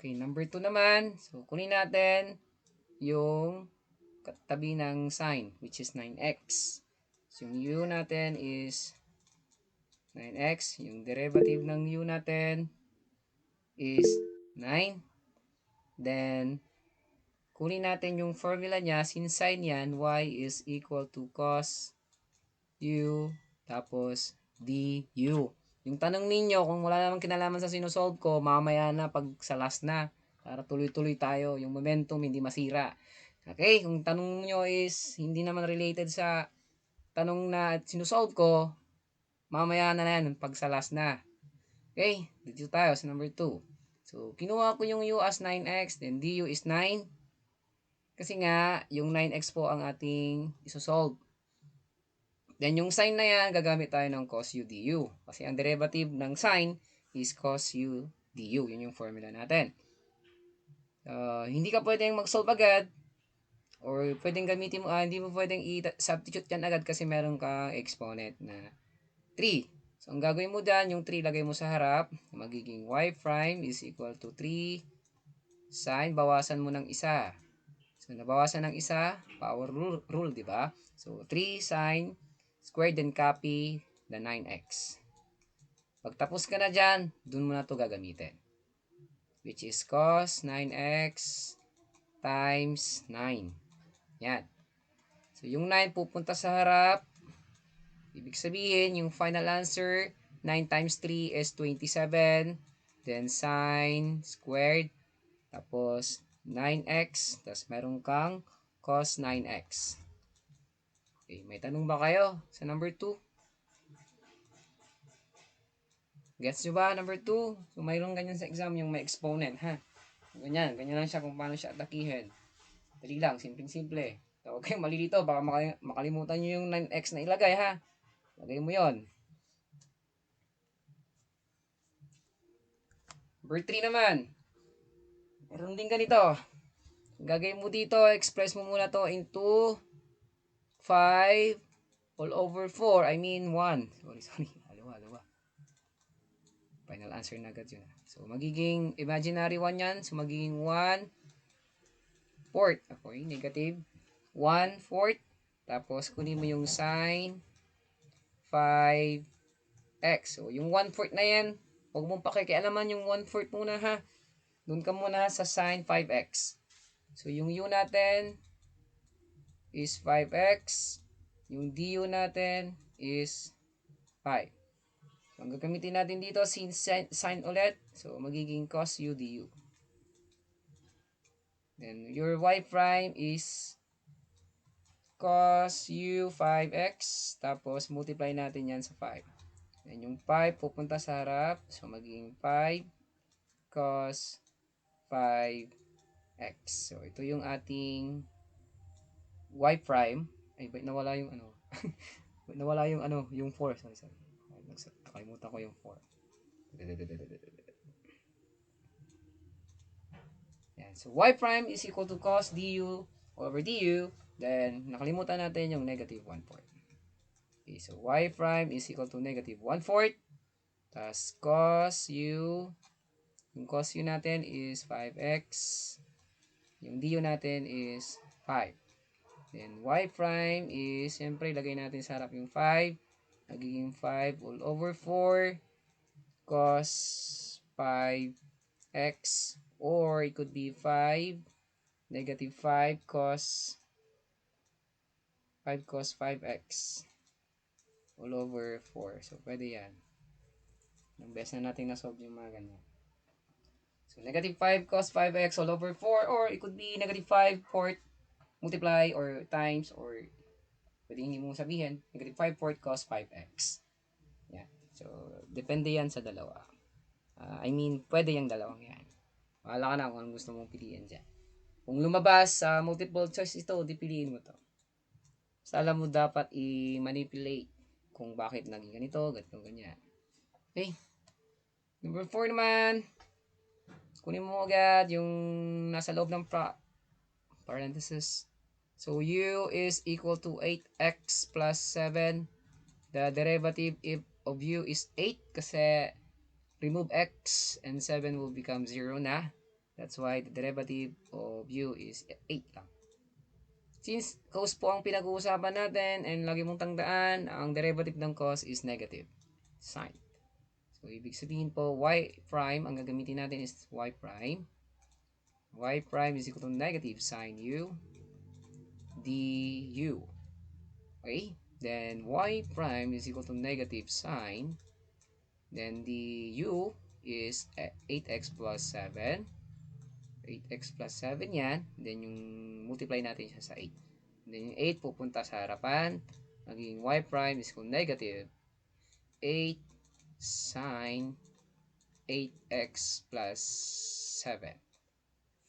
Okay, number 2 naman. So, kunin natin yung katabi ng sine, which is 9x. So, yung u natin is 9x. Yung derivative ng u natin is 9. Then, kunin natin yung formula niya. Since sine yan, y is equal to cos u tapos du. Yung tanong ninyo, kung wala namang kinalaman sa sinusolve ko, mamaya na pag sa last na. Para tuloy-tuloy tayo. Yung momentum hindi masira. Okay, kung tanong nyo is hindi naman related sa tanong na sinusolve ko, mamaya na yan pag sa last na. Okay, dito tayo sa number 2. So, kinuha ko yung u as 9x, then du is 9. Kasi nga, yung 9x po ang ating isosolve. Then, yung sine na yan, gagamit tayo ng cos u du. Kasi ang derivative ng sine is cos u du. Yun yung formula natin. Hindi ka pwedeng mag-solve agad or pwedeng gamitin mo, hindi mo pwedeng i-substitute yan agad kasi meron ka exponent na 3. So, ang gagawin mo dyan, yung 3 lagay mo sa harap, magiging y prime is equal to 3 sine, bawasan mo ng isa. So, nabawasan ng isa, power rule, di ba? So, 3 sine squared, then copy the 9x. Pag tapos ka na dyan, dun mo na to gagamitin. Which is cos 9x times 9. Yan. So, yung 9 pupunta sa harap. Ibig sabihin, yung final answer, 9 times 3 is 27. Then, sine squared. Tapos, 9x. Tapos, meron kang cos 9x. Okay, may tanong ba kayo sa number 2? Gets nyo ba, number 2? So, mayroong ganyan sa exam, yung may exponent, ha? Ganyan lang siya kung paano siya atakihin. Dali lang, simpleng-simple. So, okay, mali dito. Baka makalimutan nyo yung 9x na ilagay, ha? Lagay mo yon. Number 3 naman. Meron din ganito. Gagawin mo dito, express mo muna to into 5 all over 4. I mean 1. Sorry. Alawa. Final answer na agad yun. So, magiging imaginary 1 yan. So, magiging 1 fourth. Okay, negative 1 fourth. Tapos, kunin mo yung sign 5x. So, yung 1 fourth na yan, huwag mong pakikialaman yung 1 fourth muna ha. Doon ka muna sa sign 5x. So, yung u natin is 5x. Yung du natin is 5. So, ang gagamitin natin dito, sin ulit. So, magiging cos u du. Then, your y prime is cos u 5x. Tapos, multiply natin yan sa 5. Then, yung 5 pupunta sa harap. So, magiging 5 cos 5x. So, ito yung ating y prime. Ay, ba't nawala yung ano? Nawala yung ano, yung 4. Sorry. Nakalimutan ko yung 4. Yan. So, y prime is equal to cos du over du. Then, nakalimutan natin yung negative 1/4. Okay, so y prime is equal to negative 1/4. Tapos, cos u. Yung cos u natin is 5x. Yung du natin is 5. Then, y prime is, siyempre, lagay natin sa harap yung 5. Magiging 5 all over 4 cos 5x. Or, it could be 5, negative 5 cos 5x all over 4. So, pwede yan. Ang best na natin na-solve yung mga ganyan. So, negative 5 cos 5x all over 4. Or, it could be negative 5 fourth multiply or times or pwede hindi mo sabihin negative 5 fourth cos 5x. Yan. So, depende yan sa dalawa. Pwede yung dalawang yan. Bahala ka na kung anong gusto mong piliin dyan. Kung lumabas sa multiple choice ito, di piliin mo to. Basta alam mo dapat i-manipulate kung bakit naging ganito, ganyan. Okay. Number 4 naman. Kunin mo agad yung nasa loob ng parenthesis. So, u is equal to 8x plus 7. The derivative of u is 8 kasi remove x and 7 will become 0 na. That's why the derivative of u is 8 lang. Since cos po ang pinag-uusapan natin and lagi mong tandaan, ang derivative ng cos is negative sign. So, ibig sabihin po, y prime, ang gagamitin natin is y prime. Y prime is equal to negative sign u du. Okay? Then, y prime is equal to negative sign. Then, du is 8x plus 7. 8x plus 7 yan. Then, yung multiply natin siya sa 8. Then, yung 8 pupunta sa harapan. Magiging y prime is equal to negative 8 sine 8x plus 7.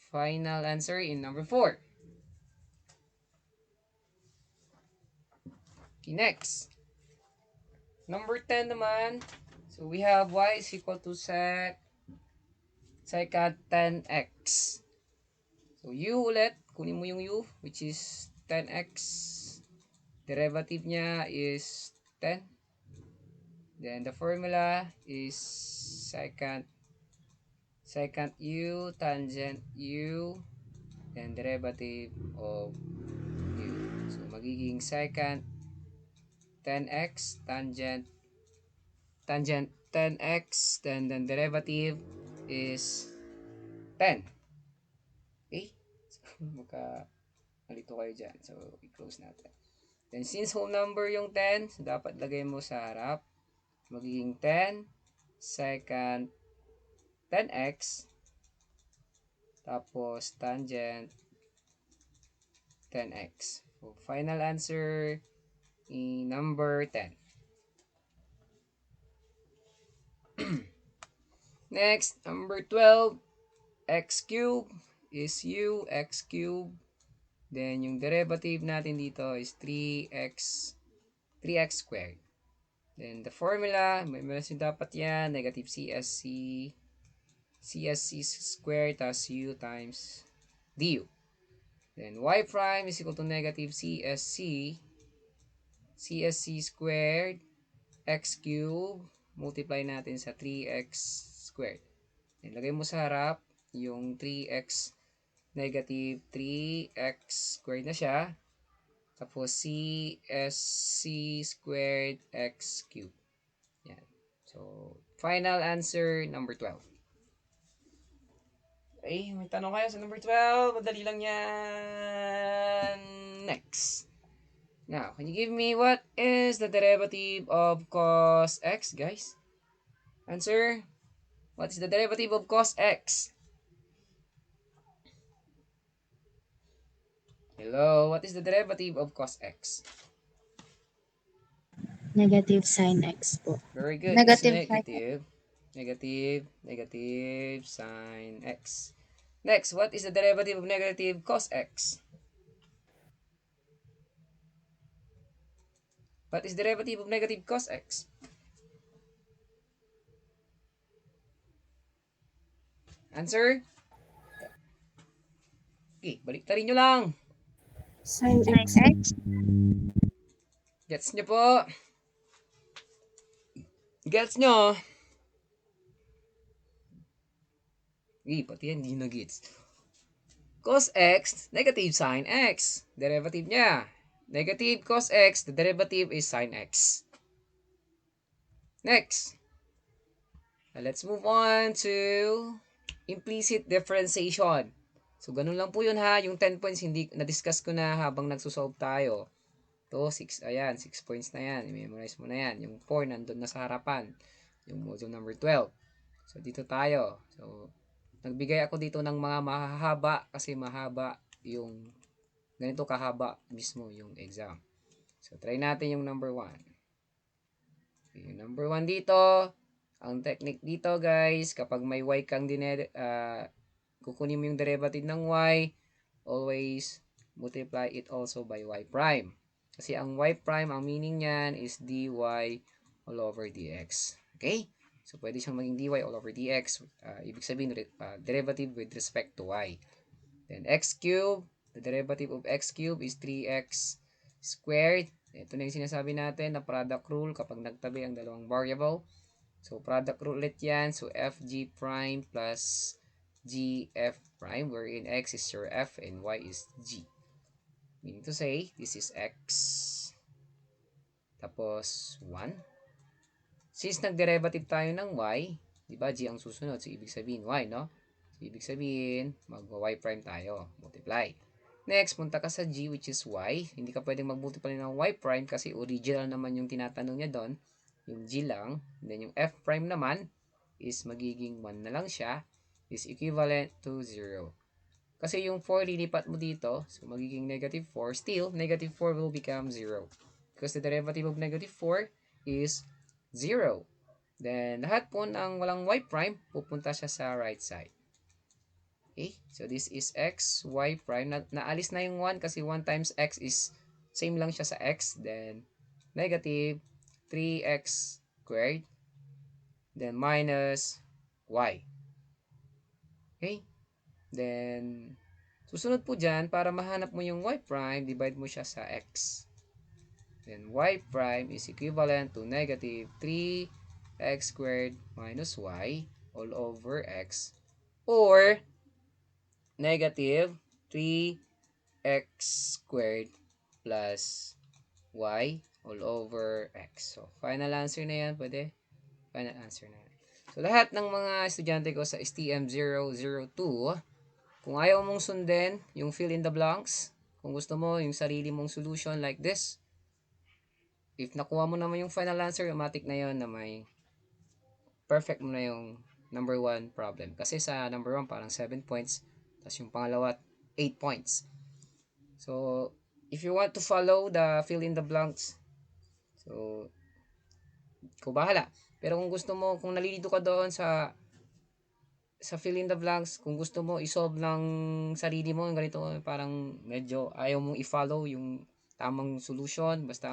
Final answer in number 4. Okay, next. Number 10 naman. So, we have y is equal to secant 10x. So, u ulit. Kunin mo yung u, which is 10x. Derivative niya is 10. Then, the formula is secant u, tangent u, and derivative of u. So, magiging secant 10x, tangent 10x, then the derivative is 10. Okay? So, malito kayo dyan. So, i-close natin. Then, since whole number yung 10, so dapat lagay mo sa harap. Magiging 10 secant 10x tapos tangent 10x. So, final answer in number 10. Next, number 12, x cubed is u, x cubed. Then, yung derivative natin dito is 3x squared. Then, the formula, may meron dapat yan, negative CSC squared tas u times du. Then y prime is equal to negative CSC squared x cube. Multiply natin sa 3x squared. Then, lagay mo sa harap yung 3x negative 3x squared na siya. Tapos CSC squared x cube. Yan. So, final answer, number 12. Okay, may tanong kayo sa number 12. Madali lang yan. Next. Now, can you give me what is the derivative of cos x, guys? Answer. What is the derivative of cos x? Hello, what is the derivative of cos x? Negative sin x po. Very good. Negative It's negative sin x. Next, what is the derivative of negative cos x? What is the derivative of negative cos x? Answer? Okay, baliktarin nyo lang. Sin Sin x. x? Gets nyo po? Gets nyo? Pati yan, hindi na gets. Cos x, negative sin x. Derivative niya. Negative cos x, the derivative is sin x. Next. Let's move on to implicit differentiation. So, ganun lang po yun ha. Yung 10 points, hindi na-discuss ko na habang nagsusolve tayo. To 6, ayan, 6 points na yan. I-memorize mo na yan. Yung 4, nandun na sa harapan. Yung module number 12. So, dito tayo. So, nagbigay ako dito ng mga mahahaba kasi mahaba yung ganito kahaba mismo yung exam. So, try natin yung number 1. Yung number 1 dito, ang technique dito guys, kapag may y kang kukunin mo yung derivative ng y, always multiply it also by y prime. Kasi ang y prime, ang meaning niyan is dy all over dx. Okay? So, pwede siyang maging dy all over dx. Ibig sabihin, derivative with respect to y. Then, x cube, the derivative of x cube is 3x squared. Ito na yung sinasabi natin na product rule kapag nagtabi ang dalawang variable. So, product rule ulit yan. So, fg prime plus gf prime, wherein x is your f and y is g. Meaning to say, this is x. Tapos, 1. Since nag-derivative tayo ng y, di ba, g ang susunod. So, ibig sabihin y, no? So, ibig sabihin, mag-y prime tayo. Multiply. Next, punta ka sa g, which is y. Hindi ka pwedeng mag-multiply ng y prime kasi original naman yung tinatanong niya doon. Yung g lang. And then, yung f prime naman is magiging 1 na lang siya. Is equivalent to 0. Kasi yung 4 lilipat mo dito, so magiging negative 4. Still, negative 4 will become 0. Because the derivative of negative 4 is 0. Then, lahat po ng walang y prime, pupunta siya sa right side. Okay? So, this is x, y prime. Naalis na yung 1 kasi 1 times x is same lang siya sa x. Then, negative 3x squared. Then, minus y. Okay? Then, susunod po dyan, para mahanap mo yung y prime, divide mo siya sa x. Then, y prime is equivalent to negative 3x squared minus y all over x. Or, negative 3x squared plus y all over x. So, final answer na yan. Pwede? Final answer na yan. So, lahat ng mga estudyante ko sa STM 002, kung ayaw mong sundin yung fill in the blanks, kung gusto mo yung sarili mong solution like this, if nakuha mo naman yung final answer, automatic na yon na may perfect mo na yung number 1 problem. Kasi sa number 1 parang 7 points, tapos yung pangalawa 8 points. So, if you want to follow the fill in the blanks, so, ikaw bahala. Pero kung gusto mo, kung nalilito ka doon sa fill in the blanks, kung gusto mo i-solve ng sarili mo, yung ganito, parang medyo ayaw mong i-follow yung tamang solution, basta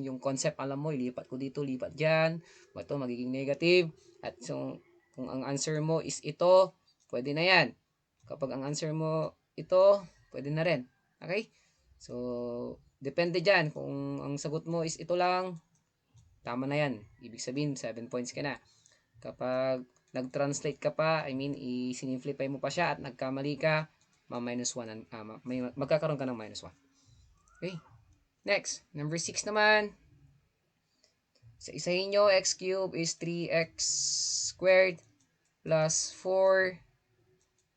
yung concept alam mo, ilipat ko dito, lipat dyan, ito magiging negative, at so, kung ang answer mo is ito, pwede na yan. Kapag ang answer mo ito, pwede na rin. Okay? So, depende dyan. Kung ang sagot mo is ito lang, tama na yan. Ibig sabihin, 7 points ka na. Kapag nag-translate ka pa, I mean, i-simplify mo pa siya at nagkamali ka, ma-minus 1, magkakaroon ka ng minus 1. Okay? Next, number 6 naman. Sa isahin nyo, x cubed is 3x squared plus 4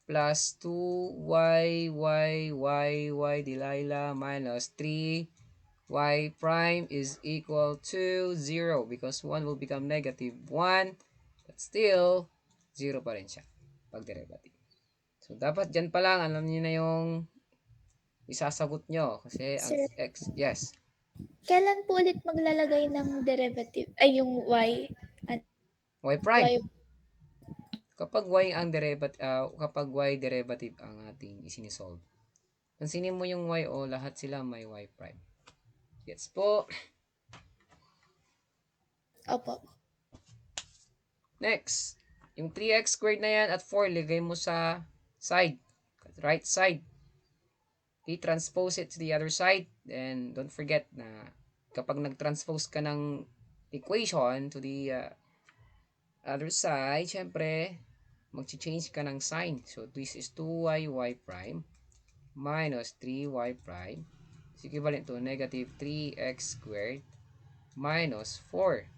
plus 2y, y, Delilah, minus 3y prime is equal to 0 because 1 will become negative 1, but still, 0 pa rin siya pag derivative. So, dapat dyan pa lang, alam niyo na yung isasagot nyo. Kasi ang Sir, x, yes, kailan po ulit maglalagay ng derivative? Ay, yung y. At y prime. y. Kapag y derivative ang ating isinisolve, pansinin mo yung y o lahat sila may y prime. Gets po. Opo. Next, yung 3x squared na yan at 4, ligay mo sa side, right side. Okay, transpose it to the other side. Then, don't forget na kapag nag-transpose ka ng equation to the other side, syempre, mag-change ka ng sign. So, this is 2y prime minus 3y prime is equivalent to negative 3x squared minus 4.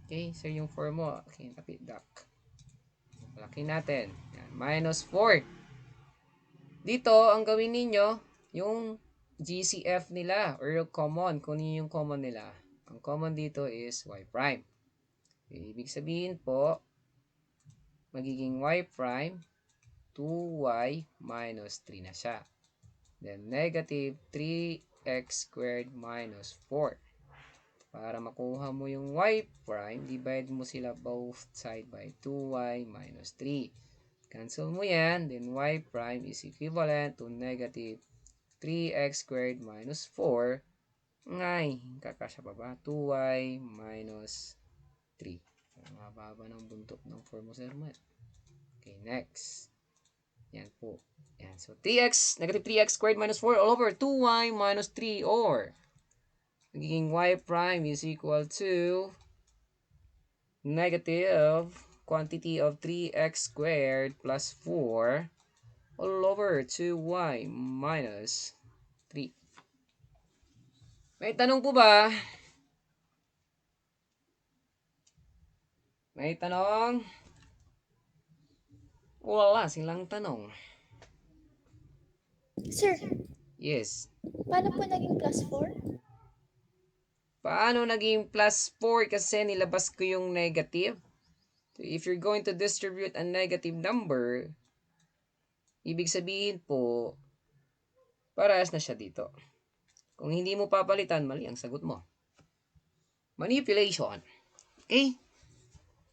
Okay, so yung 4 mo, okay, lapit back. Malaki natin. Yan, minus 4. Dito, ang gawin ninyo, yung GCF nila or yung common, kunin yung common nila. Ang common dito is y prime. Okay, ibig sabihin po, magiging y prime 2y minus 3 na siya. Then, negative 3x squared minus 4. Para makuha mo yung y prime, divide mo sila both side by 2y minus 3. Cancel mo yan, then y prime is equivalent to negative 3x squared minus 4. Ngay, kakasya pa ba? 2y minus 3. Ang mababa ng buntot ng 4 mo, sir. Okay, next. Yan po. Yan. So, negative 3x squared minus 4 all over 2y minus 3 or magiging y prime is equal to negative quantity of 3x squared plus 4 all over 2y minus 3. May tanong po ba? May tanong? Wala silang tanong. Sir, Yes. paano po naging plus 4? Paano naging plus 4? Kasi nilabas ko yung negative. So, if you're going to distribute a negative number, ibig sabihin po, parehas na siya dito. Kung hindi mo papalitan, mali ang sagot mo. Manipulation. Okay?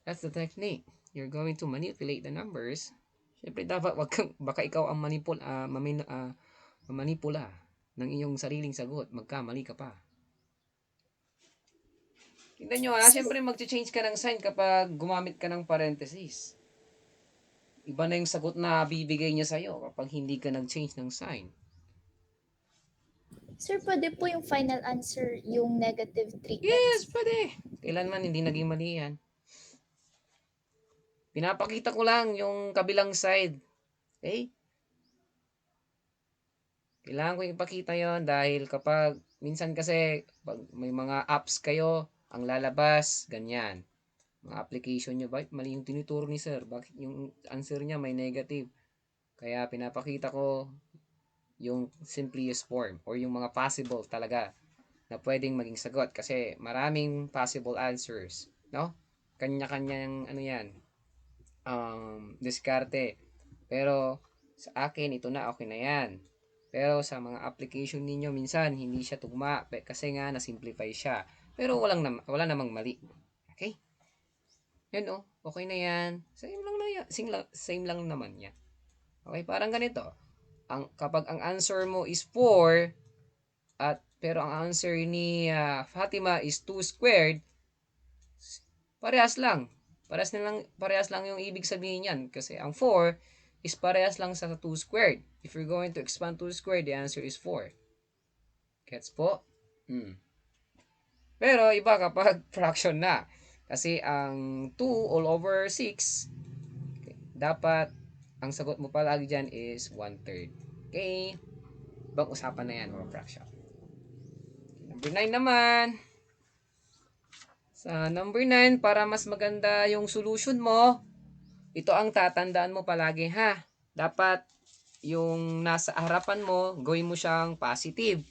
That's the technique. You're going to manipulate the numbers. Siyempre, dapat baka ikaw ang manipula ng iyong sariling sagot. Magkamali ka pa. Tingnan nyo siyempre mag-change ka ng sign kapag gumamit ka ng parenthesis. Iba na yung sagot na bibigay niya sa'yo kapag hindi ka nag-change ng sign. Sir, pwede po yung final answer yung negative 3x. Yes, pwede. Kailanman hindi naging mali yan. Pinapakita ko lang yung kabilang side. Okay? Kailangan ko ipakita yon dahil kapag minsan kasi pag may mga apps kayo, ang lalabas, ganyan. Mga application nyo, bakit mali yung tinuturo ni sir? Bakit yung answer niya may negative? Kaya pinapakita ko yung simplest form or yung mga possible talaga na pwedeng maging sagot kasi maraming possible answers, no? Kanya-kanyang ano yan, diskarte. Pero sa akin, ito na, okay na yan. Pero sa mga application ninyo, minsan hindi siya tugma kasi nga na-simplify siya. Pero wala namang mali. Okay? Yan okay na yan. Same lang naman yan. Okay, parang ganito. Kapag ang answer mo is 4 pero ang answer ni Fatima is 2 squared, parehas lang. Parehas lang yung ibig sabihin niyan kasi ang 4 is parehas lang sa 2 squared. If you're going to expand 2 squared, the answer is 4. Gets po? Pero iba kapag fraction na. Kasi ang 2 all over 6, dapat ang sagot mo palagi dyan is 1/3. Okay? Ibang usapan na yan, mga fraction. Number 9 naman. Sa number 9, para mas maganda yung solution mo, ito ang tatandaan mo palagi ha. Dapat yung nasa harapan mo, gawin mo siyang positive.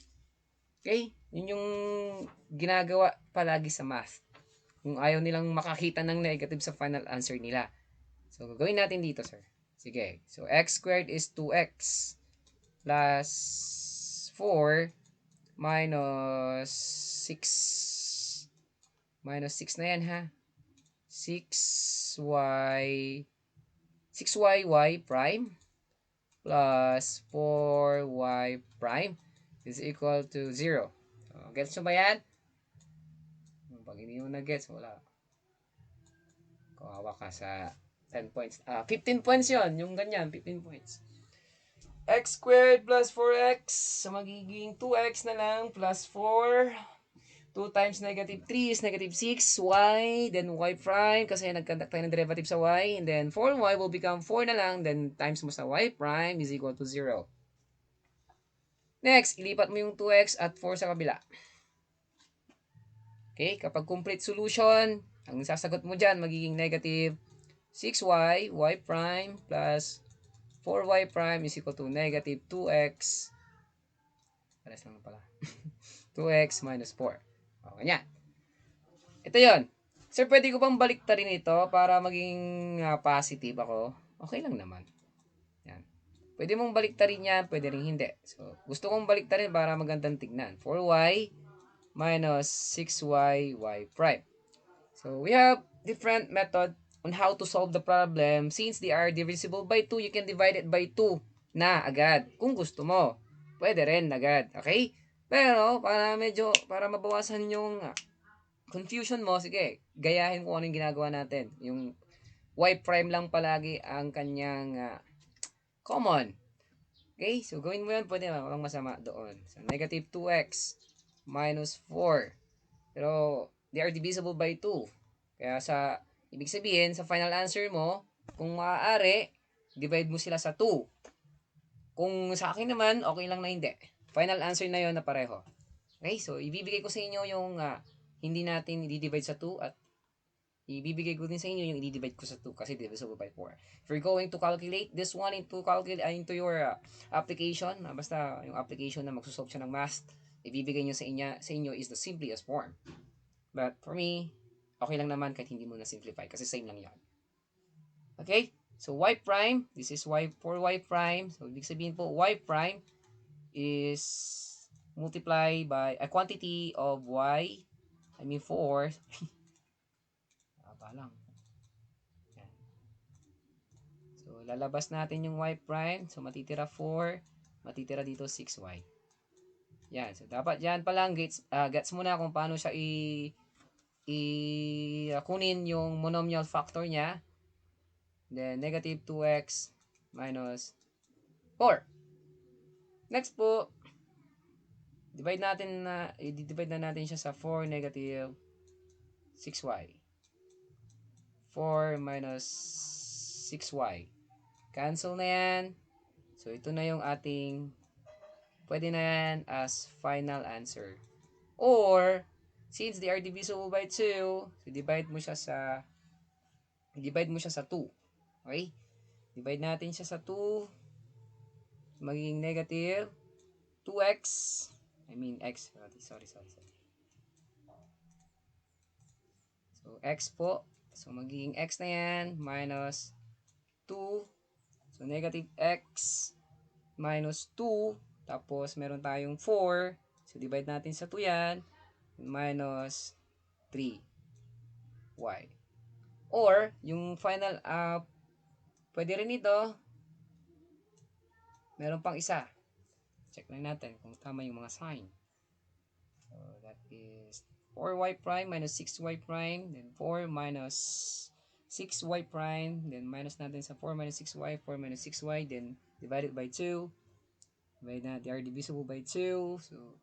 Okay? Yun yung ginagawa palagi sa math. Kung ayaw nilang makakita ng negative sa final answer nila. So, gagawin natin dito, sir. Sige. So, x squared is 2x plus 4 minus 6. Minus 6 na yan, ha? 6y prime plus 4y prime is equal to 0. So, gets mo ba yan? Pag hindi mo na-gets, wala. Kawawa ka sa 10 points. 15 points yon, yung ganyan, 15 points. X squared plus 4x, so magiging 2x na lang plus 4. 2 times negative 3 is negative 6y, then y prime, kasi nagkandak tayo ng derivative sa y, and then 4y will become 4 na lang, then times mo sa y prime is equal to 0. Next, ilipat mo yung 2x at 4 sa kabila. Okay, kapag complete solution, ang sasagot mo dyan magiging negative 6y, y prime, plus 4y prime is equal to negative 2x. Pares lang pala. 2x minus 4. O, ganyan. Ito yon. Sir, pwede ko bang baliktarin ito para maging positive ako? Okay lang naman. Yan. Pwede mong baliktarin yan, pwede rin hindi. So, gusto kong baliktarin para magandang tignan. 4y minus 6y, y prime. So, we have different method on how to solve the problem. Since they are divisible by 2, you can divide it by 2 na agad. Kung gusto mo, pwede rin agad. Okay? Pero, para mabawasan yung confusion mo, sige, gayahin kung ano yung ginagawa natin. Yung y prime lang palagi ang kanyang common. Okay? So, gawin mo yan, pwede naman, walang masama doon. So, negative 2x minus 4. Pero, they are divisible by 2. Kaya ibig sabihin, sa final answer mo, kung maaari, divide mo sila sa 2. Kung sa akin naman, okay lang na hindi. Final answer na yon na pareho. Okay, so ibibigay ko sa inyo yung hindi natin i-divide sa 2 at ibibigay ko din sa inyo yung i-divide ko sa 2 kasi divisible by 4. If you're going to calculate this one into your application, basta yung application na magsosolve siya ng math, ibibigay nyo sa inyo is the simplest form. But for me, okay lang naman kahit hindi mo na-simplify kasi same lang yan. Okay? So, y prime, this is y 4y prime. So, ibig sabihin po, y prime is multiply by a quantity of 4. Haba lang. Yan. So, lalabas natin yung y prime. So, matitira 4. Matitira dito 6y. Yan. So, dapat yan pa lang, gets mo na kung paano siya kunin yung monomial factor niya. Then, negative 2x minus 4. Next po, i-divide na natin siya sa 4 negative 6y. 4 minus 6y. Cancel na yan. So, ito na yung ating, pwede na yan as final answer. Or, since they are divisible by 2, so divide mo siya sa 2. Okay? Divide natin siya sa 2. Magiging negative 2x. X. Sorry. So, x po. So, magiging x na yan minus 2. So, negative x minus 2. Tapos, meron tayong 4. So, divide natin sa 2 yan. Minus 3y. Or, yung final, pwede rin ito. Meron pang isa. Check lang natin kung tama yung mga sign. So, that is 4y prime minus 6y prime. Then 4 minus 6y prime, then minus natin sa 4 minus 6y, 4 minus 6y, then divided by 2. Divide na, they are divisible by 2. So,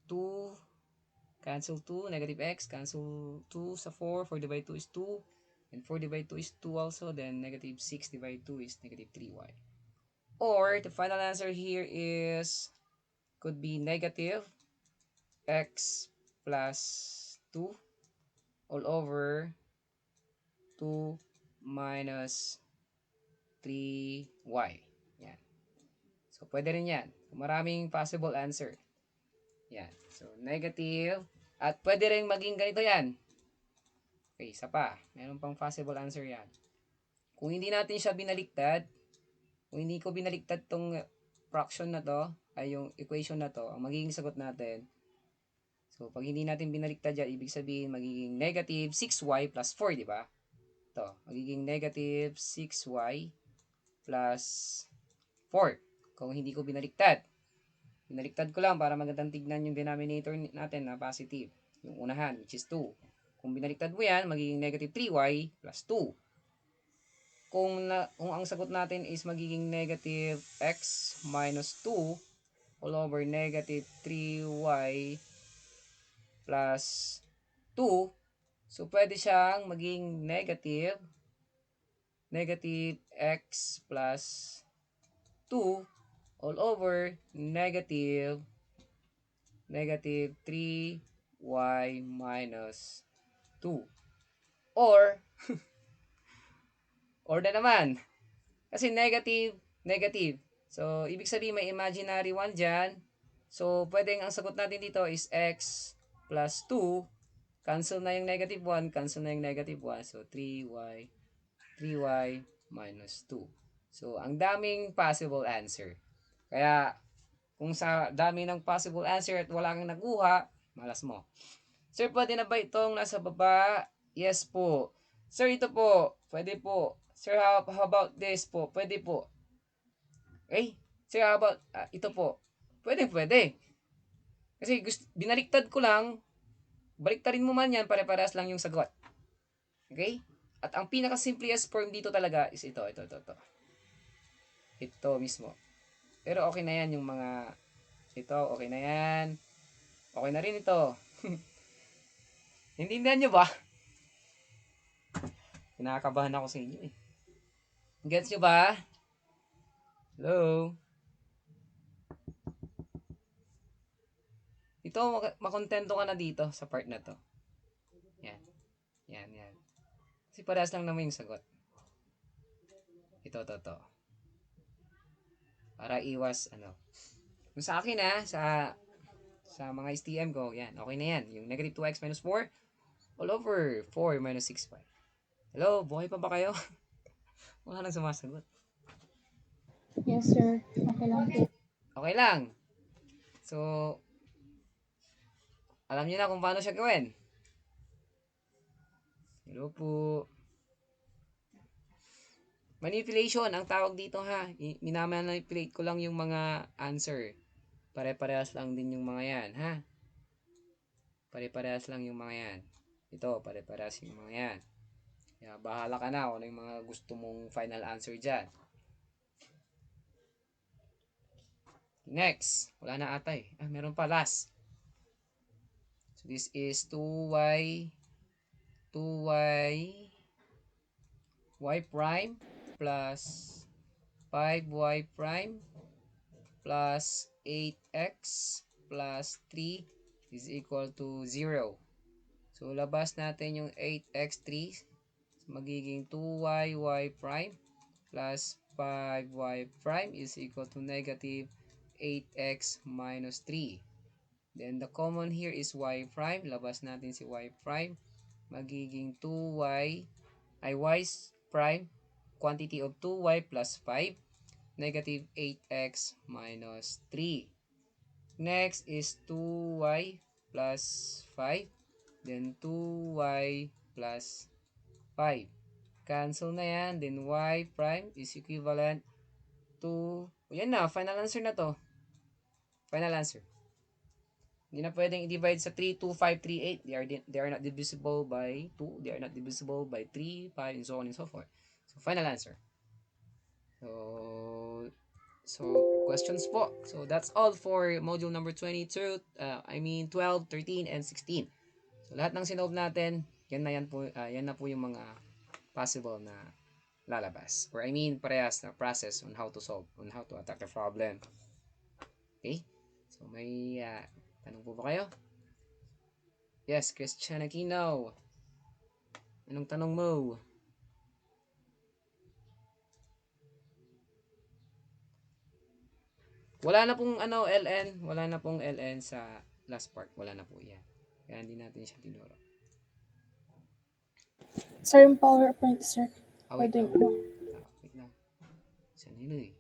2, cancel 2, negative x, cancel 2 sa 4, 4 divided by 2 is 2, and 4 divided by 2 is 2 also, then negative 6 divided by 2 is negative 3y. Or, the final answer here is, could be negative x plus 2 all over 2 minus 3y. Yan. So, pwede rin yan. Maraming possible answer. Yan. So, negative. At pwede rin maging ganito yan. Okay, isa pa. Meron pang possible answer yan. Kung hindi natin siya binaliktad, kung hindi ko binaliktad tong fraction na to, ay yung equation na to, ang magiging sagot natin, so pag hindi natin binaliktad yan, ibig sabihin magiging negative 6y plus 4, di ba? Ito, magiging negative 6y plus 4. Kung hindi ko binaliktad. Binaliktad ko lang para magandang tignan yung denominator natin na positive. Yung unahan, which is 2. Kung binaliktad mo yan, magiging negative 3y plus 2. Kung ang sagot natin is magiging negative x minus 2 all over negative 3y plus 2, so pwede siyang maging negative x plus 2 all over negative 3y minus 2. Or na naman. Kasi negative. So, ibig sabihin may imaginary 1 dyan. So, pwedeng ang sagot natin dito is x plus 2. Cancel na yung negative 1. Cancel na yung negative 1. So, 3y minus 2. So, ang daming possible answer. Kaya, kung sa dami ng possible answer at wala kang nakuha, malas mo. Sir, pwede na ba itong nasa baba? Yes po. Sir, ito po. Pwede po. Sir, how about this po? Pwede po. Okay? Sir, how about ito po? Pwede. Kasi binaliktad ko lang, baliktarin mo man yan, pare-parehas lang yung sagot. Okay? At ang pinaka-simplest form dito talaga is ito. Ito mismo. Pero okay na yan yung mga, ito, okay na yan. Okay na rin ito. Intindihan nyo ba? Kinakabahan ako sa inyo eh. Gets nyo ba? Hello? Ito, makontento ka na dito sa part na to. Yan. Kasi parehas lang naman yung sagot. Ito. Para iwas, Kung sa akin sa mga STM ko, yan, okay na yan. Yung negative 2x minus 4 all over 4 minus 6y. Hello, buhay pa ba kayo? Wala nang sumasagot. Yes, sir. Okay lang po. Okay lang. So, alam niyo na kung paano siya gawin. Hello po. Manipulation ang tawag dito ha. Minamanipulate ko lang yung mga answer. Pare-parehas lang din yung mga yan ha. Pare-parehas lang yung mga yan. Ito, pare-parehas yung mga yan. Kaya bahala ka na kung ano yung mga gusto mong final answer dyan. Next. Wala na ata eh. Meron pa last. So this is 2y prime plus 5y prime plus 8x plus 3 is equal to 0. So, labas natin yung 8x3. Magiging 2y prime plus 5y prime is equal to negative 8x minus 3. Then, the common here is y prime. Labas natin si y prime. Magiging 2y prime, quantity of 2y plus 5, negative 8x minus 3. Next is 2y plus 5, then 2y plus 5. Cancel na yan, then y prime is equivalent to, yan na, final answer na to. Final answer. Hindi na pwedeng i-divide sa 3, 2, 5, 3, 8. They are not divisible by 2. They are not divisible by 3, 5, and so on and so forth. So, final answer. So questions po. So, that's all for module number 22. 12, 13, and 16. So, lahat ng sinolve natin, yan na po yung mga possible na lalabas. Or parehas na process on how to solve, on how to attack the problem. Okay? So, may tanong po ba kayo? Yes, Christian Aquino. Anong tanong mo? Wala na pong LN. Wala na pong LN sa last part. Wala na po yan. Kaya hindi natin siya tinuro. Sir, yung PowerPoint, sir. Wait Pwede lang. po. Wait lang. Saan yun eh?